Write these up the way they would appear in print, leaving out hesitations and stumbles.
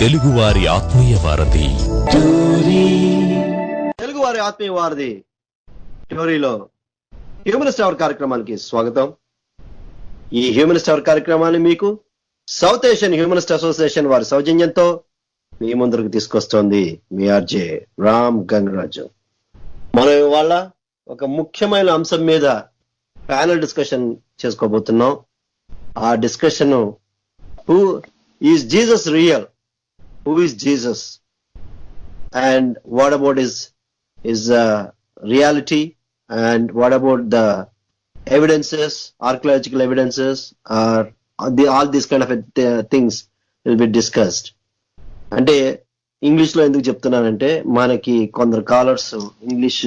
తెలుగువారి ఆత్మీయ వారధి టోరీలో హ్యూమనిస్ట్ అవర్ కార్యక్రమానికి స్వాగతం. ఈ హ్యూమనిస్ట్ అవర్ కార్యక్రమాన్ని మీకు సౌత్ ఏషియన్ హ్యూమనిస్ట్ అసోసియేషన్ వారి సౌజన్యంతో మీ ముందరకు తీసుకొస్తోంది మీ ఆర్జే రామ్ గంగరాజు. మనం ఇవాళ ఒక ముఖ్యమైన అంశం మీద ప్యానల్ డిస్కషన్ చేసుకోబోతున్నాం. ఆ discussion who is Jesus real, who is Jesus, and what about his reality, and what about the evidences, archaeological evidences, or all these kind of things will be discussed. అంటే English లో ఎందుకు చెప్తున్నానంటే, మనకి కొందరు callers English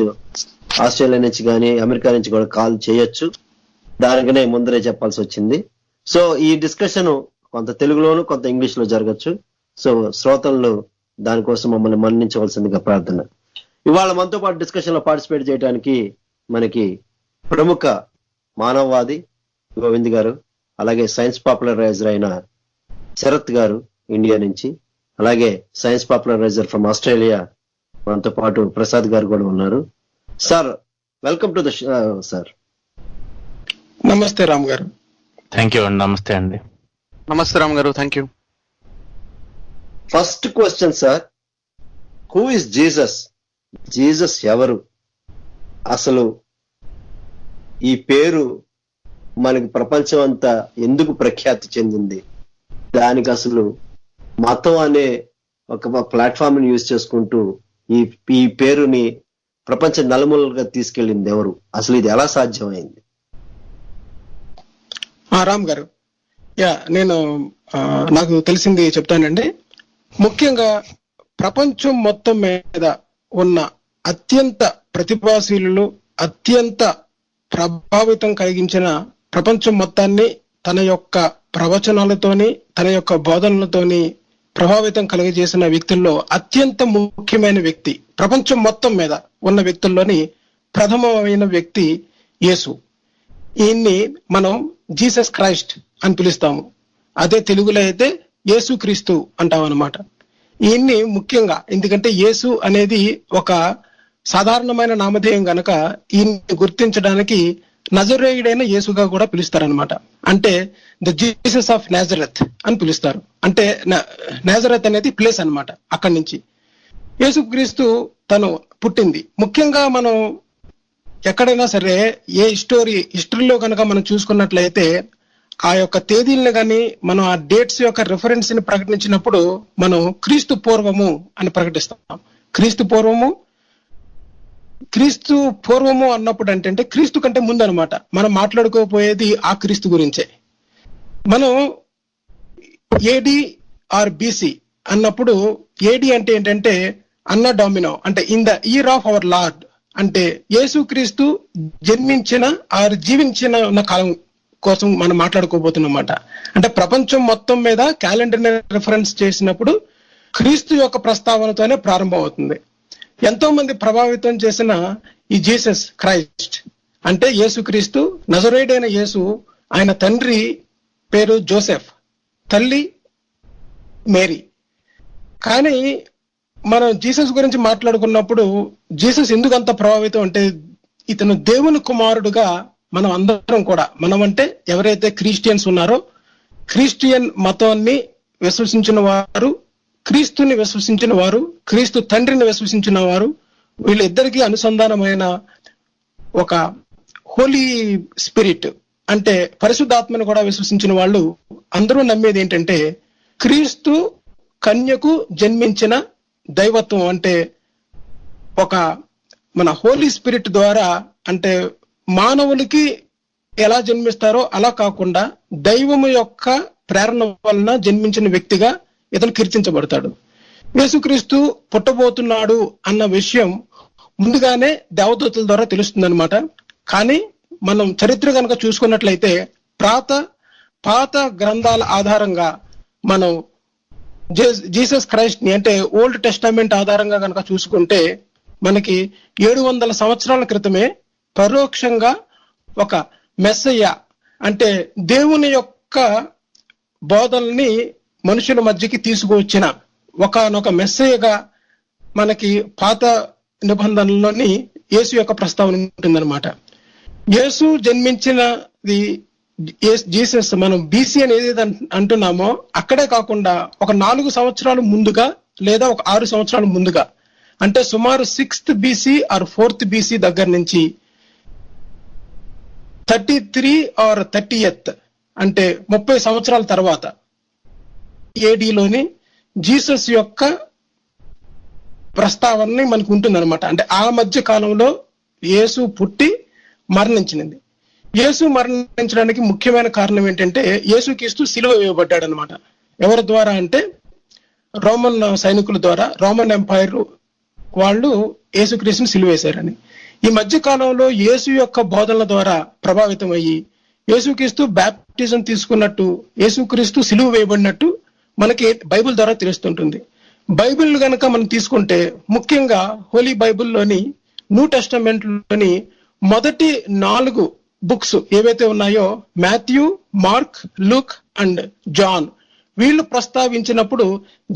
Australia నుంచి కానీ America నుంచి కూడా కాల్ చేయొచ్చు. దానికనే ముందరే చెప్పాల్సి వచ్చింది. సో ఈ డిస్కషన్ కొంత తెలుగులోను కొంత ఇంగ్లీష్ లో జరగచ్చు. సో శ్రోతలు దానికోసం మమ్మల్ని మన్నించవలసిందిగా ప్రార్థన. ఇవాళ మనతో పాటు డిస్కషన్ లో పార్టిసిపేట్ చేయడానికి మనకి ప్రముఖ మానవవాది గోవింద్ గారు, అలాగే సైన్స్ పాపులరైజర్ అయిన శరత్ గారు ఇండియా నుంచి, అలాగే సైన్స్ పాపులరైజర్ ఫ్రమ్ ఆస్ట్రేలియా మనతో పాటు ప్రసాద్ గారు కూడా ఉన్నారు. Sir, welcome to the sir. నమస్తే రామ్ గారు. థ్యాంక్ యూ అండి. నమస్తే అండి. నమస్తే రామ్ గారు. Thank you. First question sir, who is Jesus? Jesus ఎవరు? అసలు ఈ పేరు మనకి ప్రపంచం అంతా ఎందుకు ప్రఖ్యాతి చెందింది? దానికి అసలు మతం అనే ఒక ప్లాట్ఫామ్ ని యూజ్ చేసుకుంటూ ఈ పేరుని ప్రపంచ నలుమూలలుగా తీసుకెళ్ళింది ఎవరు? అసలు ఇది ఎలా సాధ్యమైంది? రామ్ గారు, నేను నాకు తెలిసింది చెప్తానండి. ముఖ్యంగా ప్రపంచం మొత్తం మీద ఉన్న అత్యంత ప్రతిభాశీలు, అత్యంత ప్రభావితం కలిగించిన ప్రపంచం మొత్తాన్ని తన యొక్క ప్రవచనాలతోని, తన యొక్క బోధనలతోని ప్రభావితం కలిగజేసిన వ్యక్తుల్లో అత్యంత ముఖ్యమైన వ్యక్తి, ప్రపంచం మొత్తం మీద ఉన్న వ్యక్తుల్లోని ప్రథమమైన వ్యక్తి యేసు. ఈయన్ని మనం జీసస్ క్రైస్ట్ అని పిలుస్తాము. అదే తెలుగులో అయితే యేసు క్రీస్తు అంటాం అనమాట. ఈయన్ని ముఖ్యంగా ఎందుకంటే యేసు అనేది ఒక సాధారణమైన నామధేయం గనక ఈయన్ని గుర్తించడానికి నజరేయుడైన యేసుగా కూడా పిలుస్తారనమాట. అంటే ద జీసస్ ఆఫ్ నాజరత్ అని పిలుస్తారు. అంటే నాజరత్ అనేది ప్లేస్ అనమాట. అక్కడి నుంచి యేసు క్రీస్తు తను పుట్టింది. ముఖ్యంగా మనం ఎక్కడైనా సరే ఏ హిస్టరీలో కనుక మనం చూసుకున్నట్లయితే ఆ యొక్క తేదీలను కానీ మనం ఆ డేట్స్ యొక్క రిఫరెన్స్ ని ప్రకటించినప్పుడు మనం క్రీస్తు పూర్వము అని ప్రకటిస్తాం. క్రీస్తు పూర్వము అన్నప్పుడు అంటే క్రీస్తు కంటే ముందు అనమాట. మనం మాట్లాడుకోపోయేది ఆ క్రీస్తు గురించే. మనం ఏడి ఆర్ బీసీ అన్నప్పుడు ఏడి అంటే ఏంటంటే అన్న డామినో, అంటే in the year of our Lord, అంటే యేసు క్రీస్తు జన్మించిన ఆర్ జీవించిన ఉన్న కాలం కోసం మనం మాట్లాడుకోబోతున్నమాట. అంటే ప్రపంచం మొత్తం మీద క్యాలెండర్ ని రిఫరెన్స్ చేసినప్పుడు క్రీస్తు యొక్క ప్రస్తావనతోనే ప్రారంభం అవుతుంది. ఎంతో మంది ప్రభావితం చేసిన ఈ జీసస్ క్రైస్ట్ అంటే యేసు క్రీస్తు, నజరేయుడైన యేసు. ఆయన తండ్రి పేరు జోసెఫ్, తల్లి మేరీ. కానీ మనం జీసస్ గురించి మాట్లాడుకున్నప్పుడు జీసస్ ఎందుకు అంత ప్రభావితం అంటే, ఇతను దేవుని కుమారుడుగా మనం అందరం కూడా, మనం అంటే ఎవరైతే క్రిస్టియన్స్ ఉన్నారో, క్రిస్టియన్ మతాన్ని విశ్వసించిన వారు, క్రీస్తుని విశ్వసించిన వారు, క్రీస్తు తండ్రిని విశ్వసించిన వారు, వీళ్ళిద్దరికీ అనుసంధానమైన ఒక హోలీ స్పిరిట్ అంటే పరిశుద్ధాత్మను కూడా విశ్వసించిన వాళ్ళు అందరూ నమ్మేది ఏంటంటే క్రీస్తు కన్యకు జన్మించిన దైవత్వం. అంటే ఒక మన హోలీ స్పిరిట్ ద్వారా, అంటే మానవులకి ఎలా జన్మిస్తారో అలా కాకుండా దైవము యొక్క ప్రేరణ వలన జన్మించిన వ్యక్తిగా ఇతను కీర్తించబడతాడు. యేసుక్రీస్తు పుట్టబోతున్నాడు అన్న విషయం ముందుగానే దేవదూతల ద్వారా తెలుస్తుంది అనమాట. కానీ మనం చరిత్ర కనుక చూసుకున్నట్లయితే పాత గ్రంథాల ఆధారంగా మనం జీసస్ క్రైస్ట్ ని అంటే ఓల్డ్ టెస్టామెంట్ ఆధారంగా కనుక చూసుకుంటే మనకి 700 సంవత్సరాల క్రితమే పరోక్షంగా ఒక మెస్సయ్య అంటే దేవుని యొక్క బోధనల్ని మనుషుల మధ్యకి తీసుకువచ్చిన ఒకానొక మెస్సయ్యగా మనకి పాత నిబంధనలోని యేసు యొక్క ప్రస్తావన ఉంటుందన్నమాట. యేసు జన్మించినది జీసస్ మనం బీసీ అని ఏదైతే అంటున్నామో అక్కడే కాకుండా ఒక 4 సంవత్సరాలు ముందుగా లేదా ఒక 6 సంవత్సరాలు ముందుగా, అంటే సుమారు 6th BC are 4th BC దగ్గర నుంచి 33 ఆర్ 30th అంటే 30 సంవత్సరాల తర్వాత ఏడీలోని జీసస్ యొక్క ప్రస్తావన మనకు ఉంటుందన్నమాట. అంటే ఆ మధ్య కాలంలో యేసు పుట్టి మరణించినది. యేసు మరణించడానికి ముఖ్యమైన కారణం ఏంటంటే యేసుక్రీస్తు సిలువ వేయబడ్డాడు అనమాట. ఎవరి ద్వారా అంటే రోమన్ సైనికుల ద్వారా. రోమన్ ఎంపైర్ వాళ్ళు యేసుక్రీస్తుని సిలువ వేశారని. ఈ మధ్య కాలంలో యేసు యొక్క బోధనల ద్వారా ప్రభావితం అయ్యి యేసుక్రీస్తు బ్యాప్టిజం తీసుకున్నట్టు, యేసుక్రీస్తు సిలువ వేయబడినట్టు మనకి బైబిల్ ద్వారా తెలుస్తుంటుంది. బైబిల్ గనక మనం తీసుకుంటే ముఖ్యంగా హోలీ బైబిల్లోని న్యూ టెస్టమెంట్ లోని మొదటి 4 బుక్స్ ఏవైతే ఉన్నాయో Matthew, Mark, Luke and John, వీళ్ళు ప్రస్తావించినప్పుడు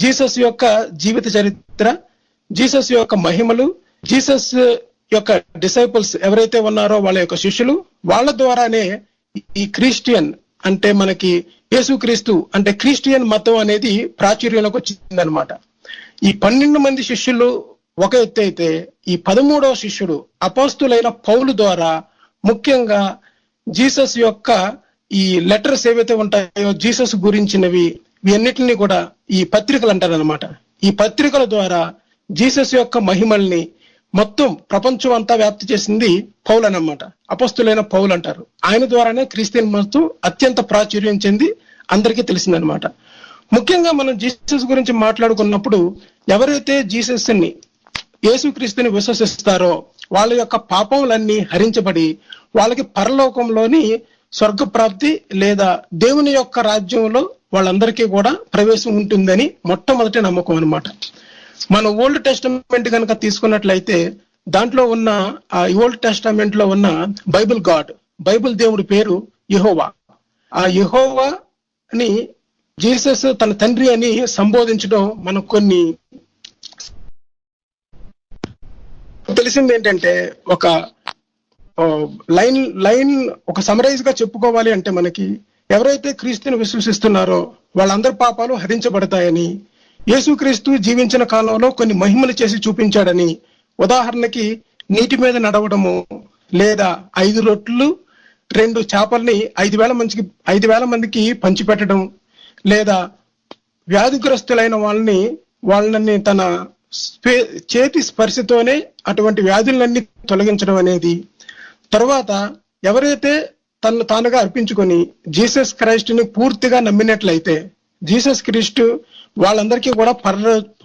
జీసస్ యొక్క జీవిత చరిత్ర, జీసస్ యొక్క మహిమలు, జీసస్ యొక్క డిసైపుల్స్ ఎవరైతే ఉన్నారో వాళ్ళ యొక్క శిష్యులు, వాళ్ళ ద్వారానే ఈ క్రిస్టియన్ అంటే మనకి యేసుక్రీస్తు అంటే క్రిస్టియన్ మతం అనేది ప్రాచుర్యంలోకి వచ్చిందనమాట. ఈ 12 మంది శిష్యులు ఒక ఎత్తు అయితే ఈ 13వ శిష్యుడు అపోస్తులైన పౌలు ద్వారా ముఖ్యంగా జీసస్ యొక్క ఈ లెటర్స్ ఏవైతే ఉంటాయో జీసస్ గురించినవి ఇవన్నిటిని కూడా ఈ పత్రికలు అంటారనమాట. ఈ పత్రికల ద్వారా జీసస్ యొక్క మహిమల్ని మొత్తం ప్రపంచం అంతా వ్యాప్తి చేసింది పౌలు అన్నమాట. అపోస్తులైన పౌలు అంటారు. ఆయన ద్వారానే క్రిస్టియన్ మతం అత్యంత ప్రాచుర్యం చెంది అందరికీ తెలిసిందనమాట. ముఖ్యంగా మనం జీసస్ గురించి మాట్లాడుకున్నప్పుడు ఎవరైతే జీసస్ ని యేసుక్రీస్తుని విశ్వసిస్తారో వాళ్ళ యొక్క పాపములన్నీ హరించబడి వాళ్ళకి పరలోకంలోని స్వర్గప్రాప్తి లేదా దేవుని యొక్క రాజ్యంలో వాళ్ళందరికీ కూడా ప్రవేశం ఉంటుందని మొట్టమొదటి నమ్మకం అనమాట. మన ఓల్డ్ టెస్టమెంట్ కనుక తీసుకున్నట్లయితే దాంట్లో ఉన్న ఆ ఓల్డ్ టెస్టమెంట్ లో ఉన్న బైబిల్ గాడ్, బైబిల్ దేవుడి పేరు యెహోవా. ఆ యెహోవాని జీసస్ తన తండ్రి అని సంబోధించడం మనకు కొన్ని తెలిసింది. ఏంటంటే ఒక లైన్ ఒక సమరైజ్ గా చెప్పుకోవాలి అంటే మనకి ఎవరైతే క్రీస్తుని విశ్వసిస్తున్నారో వాళ్ళందరి పాపాలు హరించబడతాయని, యేసుక్రీస్తు జీవించిన కాలంలో కొన్ని మహిమలు చేసి చూపించాడని, ఉదాహరణకి నీటి మీద నడవడము, లేదా 5 రొట్లు 2 చేపల్ని 5,000 మందికి పంచిపెట్టడం, లేదా వ్యాధిగ్రస్తులైన వాళ్ళని తన చేతి స్పర్శతోనే అటువంటి వ్యాధులన్నీ తొలగించడం అనేది. తర్వాత ఎవరైతే తను తానుగా అర్పించుకొని జీసస్ క్రైస్ట్ ని పూర్తిగా నమ్మినట్లయితే జీసస్ క్రీస్తు వాళ్ళందరికీ కూడా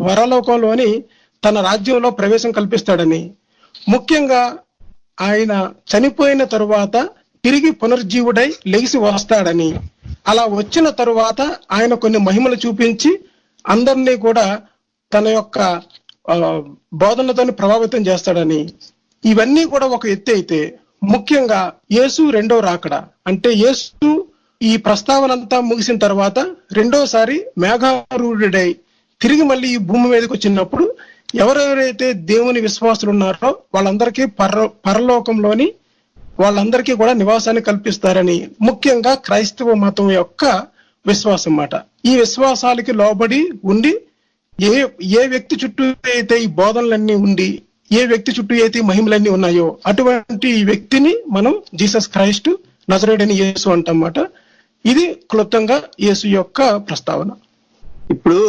పరలోకంలోని తన రాజ్యంలో ప్రవేశం కల్పిస్తాడని, ముఖ్యంగా ఆయన చనిపోయిన తరువాత తిరిగి పునర్జీవుడై లెగిసి వస్తాడని, అలా వచ్చిన తరువాత ఆయన కొన్ని మహిమలు చూపించి అందరినీ కూడా తన యొక్క బోధనలతో ప్రభావితం చేస్తాడని, ఇవన్నీ కూడా ఒక ఎత్తు అయితే ముఖ్యంగా యేసు రెండో రాకడ అంటే యేసు ఈ ప్రస్తావన అంతా ముగిసిన తర్వాత రెండోసారి మేఘారూఢుడై తిరిగి మళ్ళీ ఈ భూమి మీదకి వచ్చినప్పుడు ఎవరెవరైతే దేవుని విశ్వాసులు ఉన్నారో వాళ్ళందరికీ పరలోకంలోని వాళ్ళందరికీ కూడా నివాసాన్ని కల్పిస్తారని ముఖ్యంగా క్రైస్తవ మతం యొక్క విశ్వాసం అన్నమాట. ఈ విశ్వాసాలకి లోబడి ఉండి ఏ వ్యక్తి చుట్టూ అయితే ఈ బోధనలన్నీ ఉండి ఏ వ్యక్తి చుట్టూ అయితే మహిమలన్నీ ఉన్నాయో అటువంటి వ్యక్తిని మనం జీసస్ క్రైస్ట్ నజరేయుడైన యేసు అంటమాట. ఇది క్లుప్తంగా యేసు యొక్క ప్రస్తావన. ఇప్పుడు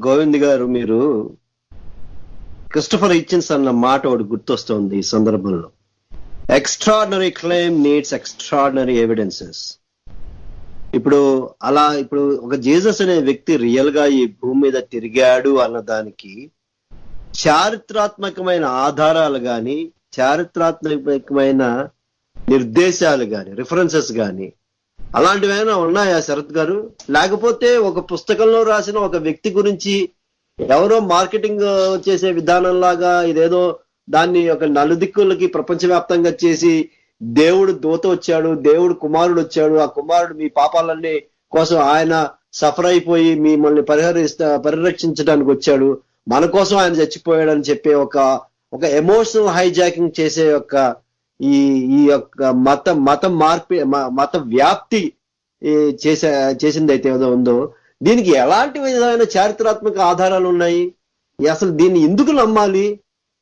గోవింద్ గారు, మీరు క్రిస్టఫర్ హిచ్కిన్స్ అన్న మాట ఒకటి గుర్తొస్తోంది ఈ సందర్భంలో. Extraordinary claim needs extraordinary evidences. ఇప్పుడు ఒక జీసస్ అనే వ్యక్తి రియల్ గా ఈ భూమి మీద తిరిగాడు అన్నదానికి చారిత్రాత్మకమైన ఆధారాలు గాని, చారిత్రాత్మకమైన నిర్దేశాలు గాని, రిఫరెన్సెస్ గాని అలాంటివైనా ఉన్నాయా శరత్ గారు? లేకపోతే ఒక పుస్తకంలో రాసిన ఒక వ్యక్తి గురించి ఎవరో మార్కెటింగ్ చేసే విధానంలాగా ఇదేదో దాన్ని ఒక నలుదిక్కులకి ప్రపంచవ్యాప్తంగా చేసి దేవుడు దూత వచ్చాడు, దేవుడు కుమారుడు వచ్చాడు, ఆ కుమారుడు మీ పాపాలన్నీ కోసం ఆయన సఫర్ అయిపోయి మిమ్మల్ని పరిరక్షించడానికి వచ్చాడు, మన కోసం ఆయన చచ్చిపోయాడు అని చెప్పే ఒక ఎమోషనల్ హైజాకింగ్ చేసే ఈ యొక్క మత వ్యాప్తి చేసింది అయితే ఏదో ఉందో, దీనికి ఎలాంటి విధమైన చారిత్రాత్మక ఆధారాలు ఉన్నాయి? అసలు దీన్ని ఎందుకు నమ్మాలి?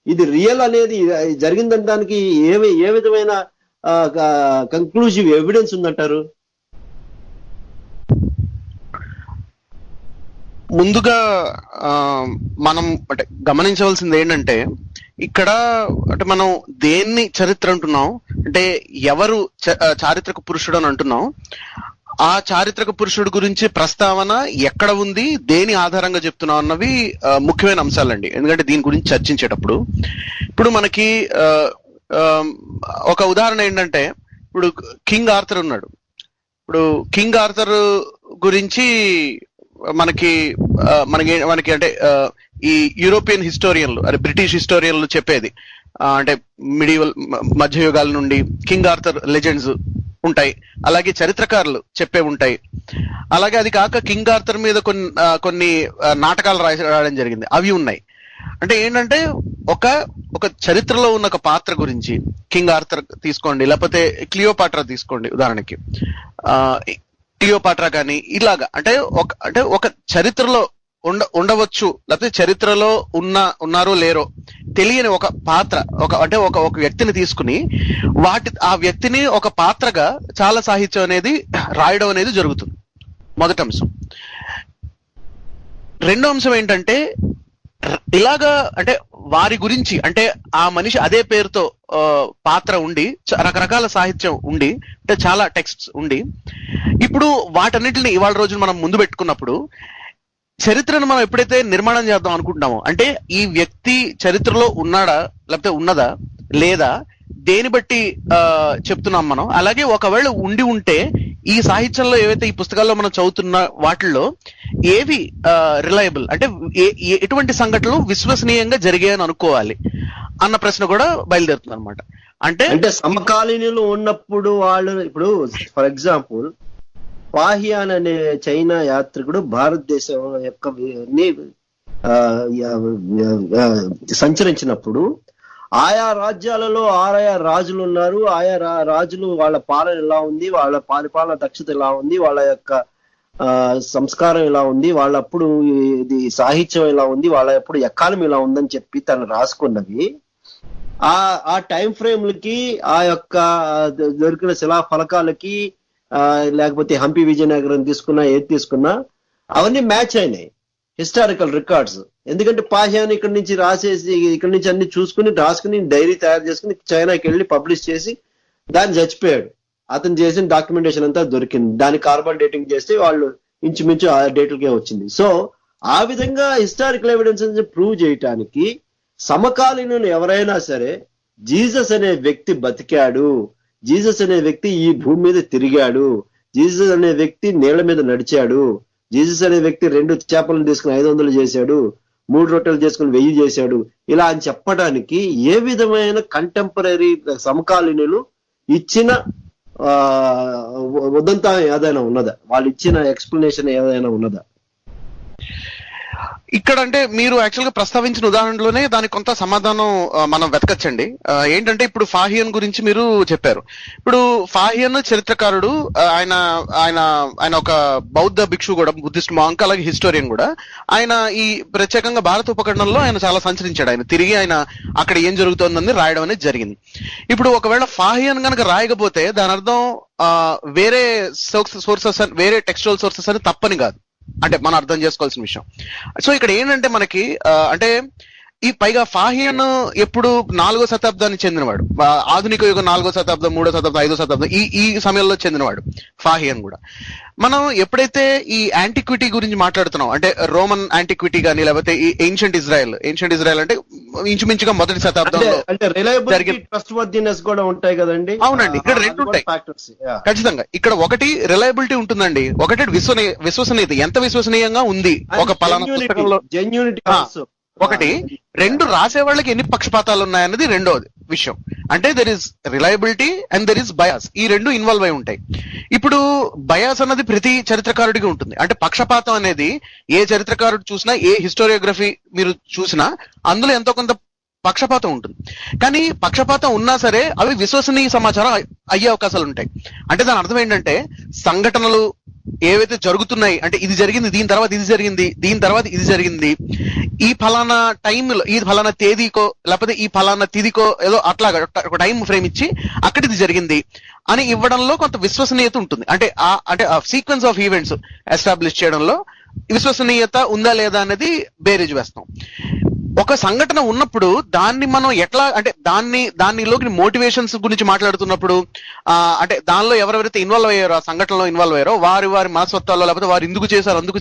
ఇది రియల్ అనేది జరిగిందనడానికి ఏ విధమైన కంక్లూజివ్ ఎవిడెన్స్ ఉందంటారు? ముందుగా మనం అంటే గమనించవలసింది ఏంటంటే, ఇక్కడ అంటే మనం దేన్ని చరిత్ర అంటున్నాం అంటే ఎవరు చారిత్రక పురుషుడు అని అంటున్నాం, ఆ చారిత్రక పురుషుడు గురించి ప్రస్తావన ఎక్కడ ఉంది, దేని ఆధారంగా చెప్తున్నాం అన్నవి ముఖ్యమైన అంశాలండి. ఎందుకంటే దీని గురించి చర్చించేటప్పుడు ఇప్పుడు మనకి ఒక ఉదాహరణ ఏంటంటే, ఇప్పుడు కింగ్ ఆర్థర్ ఉన్నాడు. ఇప్పుడు కింగ్ ఆర్థర్ గురించి మనకి అంటే ఈ యూరోపియన్ హిస్టోరియన్లు అదే బ్రిటిష్ హిస్టోరియన్లు చెప్పేది అంటే మిడివల్ మధ్యయుగాల నుండి కింగ్ ఆర్థర్ లెజెండ్స్ ఉంటాయి, అలాగే చరిత్రకారులు చెప్పే ఉంటాయి. అలాగే అది కాక కింగ్ ఆర్థర్ మీద కొన్ని నాటకాలు రాయడం జరిగింది, అవి ఉన్నాయి. అంటే ఏంటంటే ఒక చరిత్రలో ఉన్న ఒక పాత్ర గురించి కింగ్ ఆర్థర్ తీసుకోండి, లేకపోతే క్లియోపాట్రా తీసుకోండి ఉదాహరణకి, క్లియోపాట్రా కానీ ఇలాగా అంటే ఒక చరిత్రలో ఉండవచ్చు, లేకపోతే చరిత్రలో ఉన్నారో లేరో తెలియని ఒక పాత్ర ఒక వ్యక్తిని తీసుకుని ఆ వ్యక్తిని ఒక పాత్రగా చాలా సాహిత్యం అనేది రాయడం అనేది జరుగుతుంది. మొదటి అంశం. రెండో అంశం ఏంటంటే, ఇలాగా అంటే వారి గురించి అంటే ఆ మనిషి అదే పేరుతో పాత్ర ఉండి రకరకాల సాహిత్యం ఉండి అంటే చాలా టెక్స్ట్స్ ఉండి, ఇప్పుడు వాటన్నిటిని ఇవాళ రోజున మనం ముందు పెట్టుకున్నప్పుడు చరిత్రను మనం ఎప్పుడైతే నిర్మాణం చేద్దాం అనుకుంటున్నామో, అంటే ఈ వ్యక్తి చరిత్రలో ఉన్నాడా లేకపోతే ఉన్నదా లేదా దేని బట్టి చెప్తున్నాం మనం. అలాగే ఒకవేళ ఉండి ఉంటే ఈ సాహిత్యంలో ఏవైతే ఈ పుస్తకాల్లో మనం చదువుతున్న వాటిల్లో ఏవి రిలయబుల్ అంటే ఎటువంటి సంఘటనలు విశ్వసనీయంగా జరిగాయని అనుకోవాలి అన్న ప్రశ్న కూడా బయలుదేరుతుంది అనమాట. అంటే సమకాలీనులు ఉన్నప్పుడు వాళ్ళు, ఇప్పుడు ఫర్ ఎగ్జాంపుల్ పాహియాన్ అనే చైనా యాత్రికుడు భారతదేశం యొక్క సంచరించినప్పుడు ఆయా రాజ్యాలలో ఆయా రాజులు ఉన్నారు, ఆయా రాజులు వాళ్ళ పాలన ఎలా ఉంది, వాళ్ళ పరిపాలన దక్షత ఎలా ఉంది, వాళ్ళ యొక్క సంస్కారం ఎలా ఉంది, వాళ్ళప్పుడు ఇది సాహిత్యం ఎలా ఉంది, వాళ్ళ అప్పుడు ఎకానమీ ఎలా ఉందని చెప్పి తను రాసుకున్నవి ఆ టైం ఫ్రేమ్లకి ఆ యొక్క దొరికిన శిలా ఫలకాలకి లేకపోతే హంపి విజయనగరం తీసుకున్నా ఏది తీసుకున్నా అవన్నీ మ్యాచ్ అయినాయి హిస్టారికల్ రికార్డ్స్. ఎందుకంటే పాహియాన్ ఇక్కడ నుంచి రాసేసి ఇక్కడ నుంచి అన్ని చూసుకుని రాసుకుని డైరీ తయారు చేసుకుని చైనాకి వెళ్ళి పబ్లిష్ చేసి దాన్ని చచ్చిపోయాడు. అతను చేసిన డాక్యుమెంటేషన్ అంతా దొరికింది, దాన్ని కార్బన్ డేటింగ్ చేస్తే వాళ్ళు ఇంచుమించు ఆ డేట్లకే వచ్చింది. సో ఆ విధంగా హిస్టారికల్ ఎవిడెన్స్ ప్రూవ్ చేయటానికి సమకాలీనులు ఎవరైనా సరే జీసస్ అనే వ్యక్తి బతికాడు, జీసస్ అనే వ్యక్తి ఈ భూమి మీద తిరిగాడు, జీసస్ అనే వ్యక్తి నీళ్ల మీద నడిచాడు, జీసస్ అనే వ్యక్తి 2 చేపలను తీసుకుని 500 చేశాడు, 3 రొట్టెలు చేసుకుని 1000 చేశాడు, ఇలా అని చెప్పడానికి ఏ విధమైన కంటెంపరీ సమకాలీనులు ఇచ్చిన ఉదంతం ఏదైనా ఉన్నదా? వాళ్ళు ఇచ్చిన ఎక్స్ప్లెనేషన్ ఏదైనా ఉన్నదా? ఇక్కడ అంటే మీరు యాక్చువల్ గా ప్రస్తావించిన ఉదాహరణలోనే దానికి కొంత సమాధానం మనం వెతకచ్చండి. ఏంటంటే ఇప్పుడు ఫాహియన్ గురించి మీరు చెప్పారు. ఇప్పుడు ఫాహియన్ చరిత్రకారుడు, ఆయన ఆయన ఆయన ఒక బౌద్ధ భిక్షు కూడా, బుద్ధిస్ట్ మాంక్, అలాగే హిస్టోరియన్ కూడా. ఆయన ఈ ప్రత్యేకంగా భారత ఉపఖండంలో ఆయన చాలా సంచరించాడు. ఆయన తిరిగి ఆయన అక్కడ ఏం జరుగుతోందని రాయడం అనేది జరిగింది. ఇప్పుడు ఒకవేళ ఫాహియన్ కనుక రాయకపోతే దాని అర్థం వేరే సోర్సెస్ వేరే టెక్స్చువల్ సోర్సెస్ అని తప్పని కాదు, అంటే మనం అర్థం చేసుకోవాల్సిన విషయం. సో ఇక్కడ ఏంటంటే మనకి అంటే ఈ పైగా ఫాహియన్ ఎప్పుడు 4వ శతాబ్దానికి చెందినవాడు, ఆధునిక యుగం 4వ శతాబ్దం, 3వ శతాబ్దం, 5వ శతాబ్దం ఈ సమయంలో చెందినవాడు ఫాహియన్ కూడా. మనం ఎప్పుడైతే ఈ యాంటిక్విటీ గురించి మాట్లాడుతున్నాం, అంటే రోమన్ యాంటిక్విటీ కానీ లేకపోతే ఈ ఏన్షియంట్ ఇజ్రాయెల్ అంటే ఇంచుమించుగా మొదటి శతాబ్దంలో కూడా ఉంటాయి కదండి. అవునండి, ఇక్కడ 2 ఉంటాయి ఖచ్చితంగా. ఇక్కడ ఒకటి రిలయబిలిటీ ఉంటుందండి, ఒకటి విశ్వసనీయత, ఎంత విశ్వసనీయంగా ఉంది ఒక పలానా పుస్తకంలో ఒకటి. 2 రాసే వాళ్ళకి ఎన్ని పక్షపాతాలు ఉన్నాయన్నది రెండోది విషయం. అంటే there is reliability and there is bias, ఈ రెండు ఇన్వాల్వ్ అయి ఉంటాయి. ఇప్పుడు బయాస్ అన్నది ప్రతి చరిత్రకారుడికి ఉంటుంది. అంటే పక్షపాతం అనేది ఏ చరిత్రకారుడు చూసినా, ఏ హిస్టోరియోగ్రఫీ మీరు చూసినా అందులో ఎంతో కొంత పక్షపాతం ఉంటుంది. కానీ పక్షపాతం ఉన్నా సరే అవి విశ్వసనీయ సమాచారం అయ్యే అవకాశాలు ఉంటాయి. అంటే దాని అర్థం ఏంటంటే సంఘటనలు ఏవైతే జరుగుతున్నాయి, అంటే ఇది జరిగింది, దీని తర్వాత ఇది జరిగింది, దీని తర్వాత ఇది జరిగింది, ఈ ఫలానా టైంలో, ఈ ఫలానా తేదీకో లేకపోతే ఈ ఫలానా తిదికో ఏదో అట్లాగా ఒక టైం ఫ్రేమ్ ఇచ్చి అక్కడ ఇది జరిగింది అని ఇవ్వడంలో కొంత విశ్వసనీయత ఉంటుంది. అంటే ఆ సీక్వెన్స్ ఆఫ్ ఈవెంట్స్ ఎస్టాబ్లిష్ చేయడంలో విశ్వసనీయత ఉందా లేదా అనేది బేరేజ్ వేస్తాం. ఒక సంఘటన ఉన్నప్పుడు దాన్ని మనం ఎట్లా, అంటే దానిలోకి మోటివేషన్స్ గురించి మాట్లాడుతున్నప్పుడు అంటే దానిలో ఎవరెవరైతే ఇన్వాల్వ్ అయ్యారో, ఆ సంఘటనలో ఇన్వాల్వ్ అయ్యారో వారి మనస్తత్వాల్లో లేకపోతే వారు ఎందుకు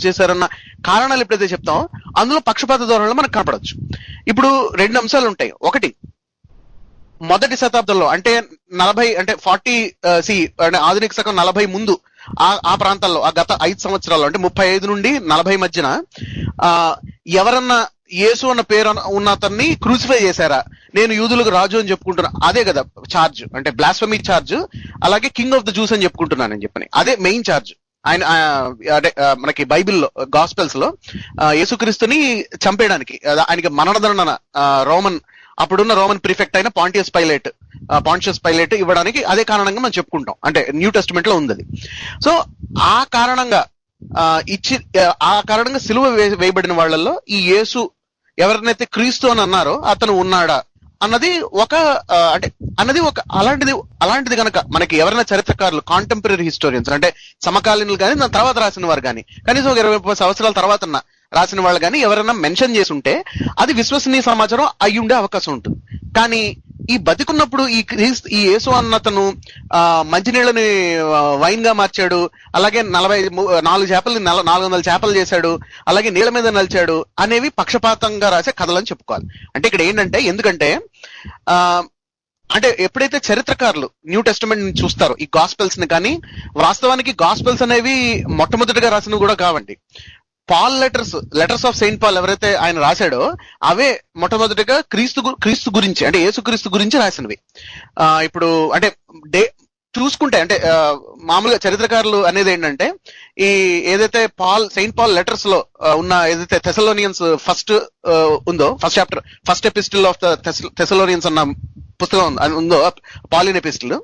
చేశారన్న కారణాలు ఎప్పుడైతే చెప్తామో అందులో పక్షపాత ధోరణిలో మనకు కనపడవచ్చు. ఇప్పుడు 2 అంశాలు ఉంటాయి. ఒకటి, మొదటి శతాబ్దంలో అంటే 40 సి అంటే ఆధునిక శకం 40 ముందు ఆ ప్రాంతాల్లో ఆ గత 5 సంవత్సరాల్లో అంటే 35 నుండి 40 మధ్యన ఎవరన్నా యేసు అన్న పేరు ఉన్న అతన్ని క్రూసిఫై చేశారా, నేను యూదులకు రాజు అని చెప్పుకుంటున్నా, అదే కదా ఛార్జ్, అంటే బ్లాస్ఫెమీ ఛార్జ్. అలాగే కింగ్ ఆఫ్ ద జూస్ అని చెప్పుకుంటున్నానని చెప్పని అదే మెయిన్ ఛార్జ్. ఆయన అంటే మనకి బైబిల్లో గాస్పెల్స్ లో యేసుక్రీస్తుని చంపేయడానికి ఆయనకి మరణదండన అప్పుడున్న రోమన్ ప్రిఫెక్ట్ అయిన పాంటియస్ పైలట్ ఇవ్వడానికి అదే కారణంగా మనం చెప్పుకుంటాం. అంటే న్యూ టెస్టిమెంట్ లో ఉంది అది. సో ఆ కారణంగా సిలువ వేయబడిన వాళ్ళల్లో ఈ యేసు ఎవరినైతే క్రీస్తు అని అన్నారో అతను ఉన్నాడా అన్నది ఒక అలాంటిది కనుక మనకి ఎవరైనా చరిత్రకారులు, కాంటెంపరీ హిస్టోరియన్స్ అంటే సమకాలీనులు కానీ దాని తర్వాత రాసిన వారు కానీ కనీసం ఒక 20-30 సంవత్సరాల తర్వాత రాసిన వాళ్ళు కానీ ఎవరైనా మెన్షన్ చేసి ఉంటే అది విశ్వసనీయ సమాచారం అయి ఉండే అవకాశం ఉంటుంది. కానీ ఈ బతికున్నప్పుడు ఈ యేసు అన్నతను మంచినీళ్ళని వైన్ గా మార్చాడు, అలాగే 4 చేపల్ని 400 చేపలు చేశాడు, అలాగే నీళ్ళ మీద నలిచాడు అనేవి పక్షపాతంగా రాసే కథలని చెప్పుకోవాలి. అంటే ఇక్కడ ఏంటంటే, ఎందుకంటే అంటే ఎప్పుడైతే చరిత్రకారులు న్యూ టెస్టమెంట్ ని చూస్తారో ఈ గాస్పెల్స్ ని, కానీ వాస్తవానికి గాస్పెల్స్ అనేవి మొట్టమొదటిగా రాసినవి కూడా కావండి. Paul letters of saint Paul ఎవరైతే ఆయన రాశాడో అవే మొట్టమొదటిగా క్రీస్తు గురించి, అంటే యేసుక్రీస్తు గురించి రాసినవి. ఇప్పుడు అంటే చూసుకుంటే అంటే మామూలుగా చరిత్రకారులు అనేది ఏంటంటే, ఈ ఏదైతే సెయింట్ పాల్ లెటర్స్ లో ఉన్న ఏదైతే థెసలోనియన్స్ ఫస్ట్ ఉందో, ఫస్ట్ ఎపిస్టిల్ ఆఫ్ ద థెసలోనియన్స్ అన్న పుస్తకం ఉందో, పాలిన్ ఎపిస్టిల్,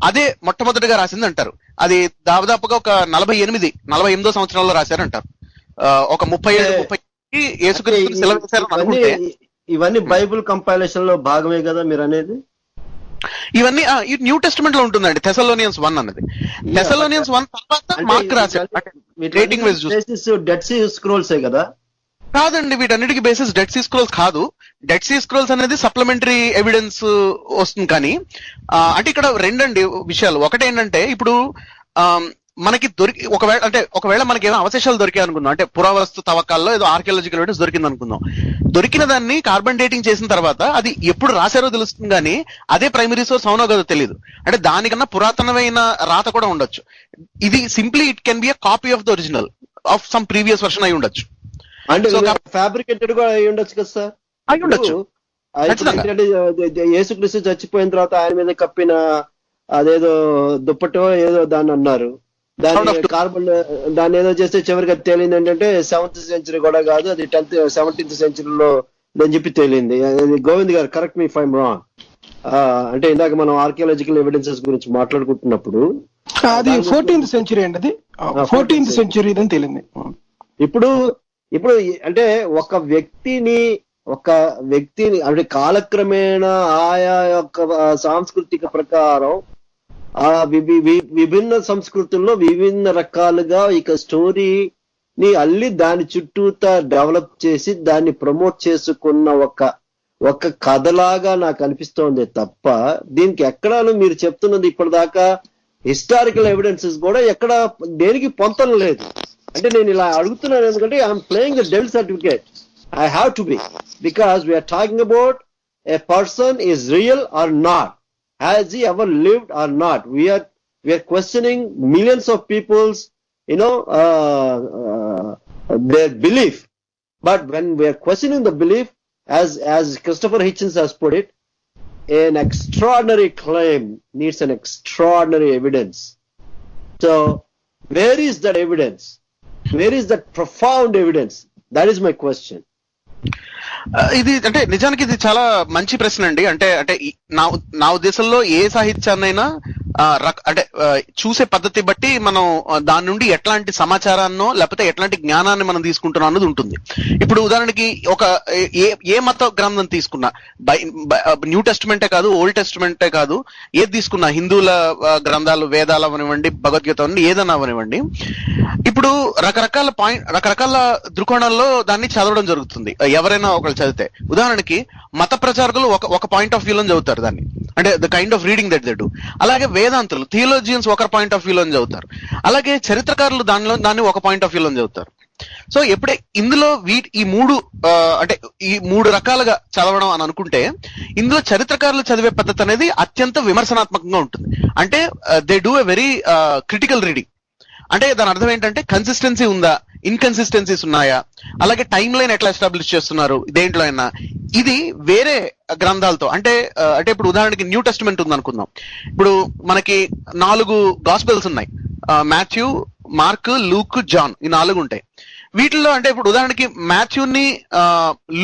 అదే మొట్టమొదటిగా రాసింది అంటారు. అది దాదాపుగా ఒక 48 సంవత్సరాల్లో రాశారంటారు. ఒక 37 యేసుక్రీస్తుని సెలవు చేశారని అనుకుంటే ఇవన్నీ బైబుల్ కంపైలేషన్ లో భాగమే కదా మీరు అనేది. ఇవన్నీ న్యూ టెస్టిమెంట్ లో ఉంటుందండి. థెసలోనియన్స్ 1 అన్నది. థెసలోనియన్స్ 1 తర్వాత మార్క్ రాశాడు. Rating wise Dead Sea Scrolls కదా? కాదండి, వీటన్నిటికీ బేసిస్ డెడ్ సీ స్క్రోల్స్ కాదు. డెడ్ సీ స్క్రోల్స్ అనేది సప్లిమెంటరీ ఎవిడెన్స్ వస్తుంది. కానీ అంటే ఇక్కడ 2 విషయాలు. ఒకటి ఏంటంటే, ఇప్పుడు మనకి ఒకవేళ మనకి ఏమైనా అవశేషాలు దొరికాయి అనుకుందాం, అంటే పురావస్తు తవ్వకాల్లో ఏదో ఆర్కియాలజికల్ ఎవిడెన్స్ దొరికింది అనుకుందాం. దొరికిన దాన్ని కార్బన్ డేటింగ్ చేసిన తర్వాత అది ఎప్పుడు రాశారో తెలుస్తుంది, కానీ అదే ప్రైమరీ సోర్స్ అవునో కదా తెలియదు. అంటే దానికన్నా పురాతనమైన రాత కూడా ఉండొచ్చు. ఇది simply it can be a copy of the original of some previous version అయి ఉండొచ్చు. అంటే ఫ్యాబ్రికేటెడ్ కూడా అయి ఉండొచ్చు కదా సార్? అయి ఉండొచ్చు. యేసుక్రీస్తు చచ్చిపోయిన తర్వాత ఆయన మీద కప్పిన అదేదో దుప్పటో ఏదో దాన్ని అన్నారు, దాన్ని ఏదో చేస్తే చివరికి అది తేలింది ఏంటంటే 7th సెంచరీ కూడా కాదు, అది 17th సెంచరీలో అని చెప్పి తేలింది. గోవింద్ గారు, correct me if I'm wrong. అంటే ఇందాక మనం ఆర్కియాలజికల్ ఎవిడెన్సెస్ గురించి మాట్లాడుకుంటున్నప్పుడు అది 14th సెంచరీ అండి, అది 14th సెంచరీ అని తేలింది. ఇప్పుడు అంటే ఒక వ్యక్తిని అంటే కాలక్రమేణా ఆయా యొక్క సాంస్కృతిక ప్రకారం ఆ విభిన్న సంస్కృతుల్లో విభిన్న రకాలుగా ఇక స్టోరీని అల్లి దాని చుట్టూతా డెవలప్ చేసి దాన్ని ప్రమోట్ చేసుకున్న ఒక కథలాగా నాకు అనిపిస్తోంది తప్ప, దీనికి ఎక్కడాను మీరు చెప్తున్నది ఇప్పటిదాకా హిస్టారికల్ ఎవిడెన్సెస్ కూడా ఎక్కడ దేనికి పొంతం లేదు. అంటే నేను ఇలా అడుగుతున్నాను ఎందుకంటే I'm playing the devil's advocate. I have to be, because we are talking about a person is real or not. Has he ever lived or not? We are questioning millions of people's, their belief. But when we are questioning the belief, as Christopher Hitchens has put it, an extraordinary claim needs an extraordinary evidence. So where is that evidence? Where is that profound evidence? That is my question. ఇది అంటే నిజానికి ఇది చాలా మంచి ప్రశ్న అండి. అంటే అంటే నా ఉద్దేశంలో ఏ సాహిత్యాన్నైనా అంటే చూసే పద్ధతి బట్టి మనం దాని నుండి ఎట్లాంటి సమాచారాన్నో లేకపోతే ఎట్లాంటి జ్ఞానాన్ని మనం తీసుకుంటున్నాం అన్నది ఉంటుంది. ఇప్పుడు ఉదాహరణకి ఒక ఏ మత గ్రంథం తీసుకున్నా, న్యూ టెస్టిమెంటే కాదు, ఓల్డ్ టెస్టిమెంటే కాదు, ఏది తీసుకున్నా, హిందువుల గ్రంథాలు, వేదాలు అవనివ్వండి, భగవద్గీత అవనివ్వండి, ఏదన్నా అవనివ్వండి, ఇప్పుడు రకరకాల దృక్కోణాల్లో దాన్ని చదవడం జరుగుతుంది ఎవరైనా ఒకళ్ళు చదివితే. ఉదాహరణకి మత ప్రచారకులు ఒక పాయింట్ ఆఫ్ వ్యూలో చదువుతారు దాన్ని, అంటే the kind of reading that they do. అలాగే వేదాంతులు, థియోలోజియన్స్ ఒక పాయింట్ ఆఫ్ వ్యూలో చదువుతారు. అలాగే చరిత్రకారులు దాన్ని ఒక పాయింట్ ఆఫ్ వ్యూలో చదువుతారు. సో ఎప్పుడే ఇందులో ఈ మూడు రకాలుగా చదవడం అని అనుకుంటే, ఇందులో చరిత్రకారులు చదివే పద్ధతి అనేది అత్యంత విమర్శనాత్మకంగా ఉంటుంది. అంటే they do a very critical reading. అంటే దాని అర్థం ఏంటంటే కన్సిస్టెన్సీ ఉందా, ఇన్కన్సిస్టెన్సీస్ ఉన్నాయా, అలాగే టైం లైన్ ఎట్లా ఎస్టాబ్లిష్ చేస్తున్నారు దేంట్లో అయినా, ఇది వేరే గ్రంథాలతో అంటే ఇప్పుడు ఉదాహరణకి న్యూ టెస్టిమెంట్ ఉంది అనుకుందాం. ఇప్పుడు మనకి 4 గాస్పెల్స్ ఉన్నాయి, మాథ్యూ, మార్క్, లూక్, జాన్, ఈ 4 ఉంటాయి. వీటిల్లో అంటే ఇప్పుడు ఉదాహరణకి మాథ్యూని,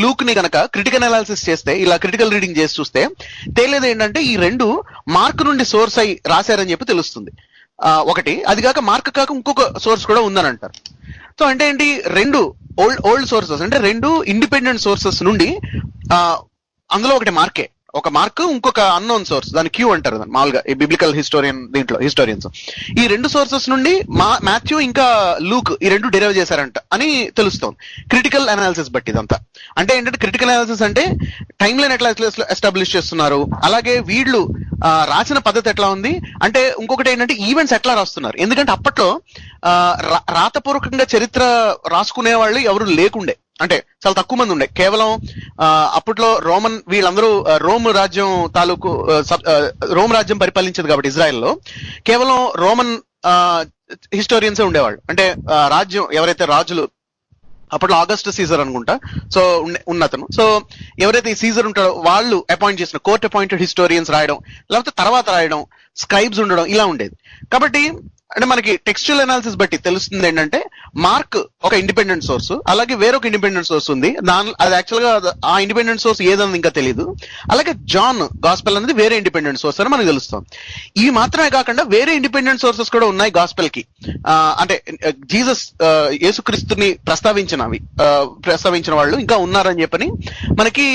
లూక్ ని గనక క్రిటికల్ అనాలిసిస్ చేస్తే, ఇలా క్రిటికల్ రీడింగ్ చేసి చూస్తే తేలేది ఏంటంటే ఈ 2 మార్క్ నుండి సోర్స్ అయి రాశారని చెప్పి తెలుస్తుంది. ఒకటి, అది కాక మార్క్ కాక ఇంకొక సోర్స్ కూడా ఉందని అంటారు. సో అంటే ఏంటి, 2 ఓల్డ్ సోర్సెస్, అంటే 2 ఇండిపెండెంట్ సోర్సెస్ నుండి అందులో ఒకటి మార్కే, ఒక మార్క్, ఇంకొక అన్నోన్ సోర్స్, దాని క్యూ అంటారు మామూలుగా ఈ బిబ్లికల్ హిస్టోరియన్స్. ఈ 2 సోర్సెస్ నుండి మాథ్యూ ఇంకా లూక్ ఈ 2 డెరైవ్ చేశారంట అని తెలుస్తోంది క్రిటికల్ అనాలిసిస్ బట్టి. ఇదంతా అంటే ఏంటంటే క్రిటికల్ అనాలిసిస్ అంటే టైం లైన్ ఎట్లా ఎస్టాబ్లిష్ చేస్తున్నారు, అలాగే వీళ్ళు రాసిన పద్ధతి ఎట్లా ఉంది, అంటే ఇంకొకటి ఏంటంటే ఈవెంట్స్ ఎట్లా రాస్తున్నారు. ఎందుకంటే అప్పట్లో రాతపూర్వకంగా చరిత్ర రాసుకునే వాళ్ళు ఎవరు లేకుండే, అంటే చాలా తక్కువ మంది ఉండే. కేవలం అప్పట్లో వీళ్ళందరూ రోమ్ రాజ్యం పరిపాలించేది కాబట్టి ఇజ్రాయెల్లో కేవలం రోమన్ హిస్టోరియన్సే ఉండేవాళ్ళు. అంటే రాజ్యం ఎవరైతే రాజులు, అప్పట్లో ఆగస్ట్ సీజర్ అనుకుంటా, సో ఉన్నతను, సో ఎవరైతే ఈ సీజర్ ఉంటారో వాళ్ళు అపాయింట్ చేసిన కోర్ట్ అపాయింటెడ్ హిస్టోరియన్స్ రాయడం, లేకపోతే తర్వాత రాయడం, స్క్రైబ్స్ ఉండడం, ఇలా ఉండేది. కాబట్టి అంటే మనకి టెక్స్చువల్ అనాలిసిస్ బట్టి తెలుస్తుంది ఏంటంటే మార్క్ ఒక ఇండిపెండెంట్ సోర్స్, అలాగే వేరొక ఇండిపెండెంట్ సోర్స్ ఉంది, అది యాక్చువల్ గా ఆ ఇండిపెండెంట్ సోర్స్ ఏదని ఇంకా తెలియదు. అలాగే జాన్ గాస్పెల్ అనేది వేరే ఇండిపెండెంట్ సోర్స్ అని మనకు తెలుస్తుంది. ఇవి మాత్రమే కాకుండా వేరే ఇండిపెండెంట్ సోర్సెస్ కూడా ఉన్నాయి గాస్పెల్ కి. అంటే జీసస్ యేసుక్రీస్తుని ప్రస్తావించిన వాళ్ళు ఇంకా ఉన్నారని చెప్పని మనకి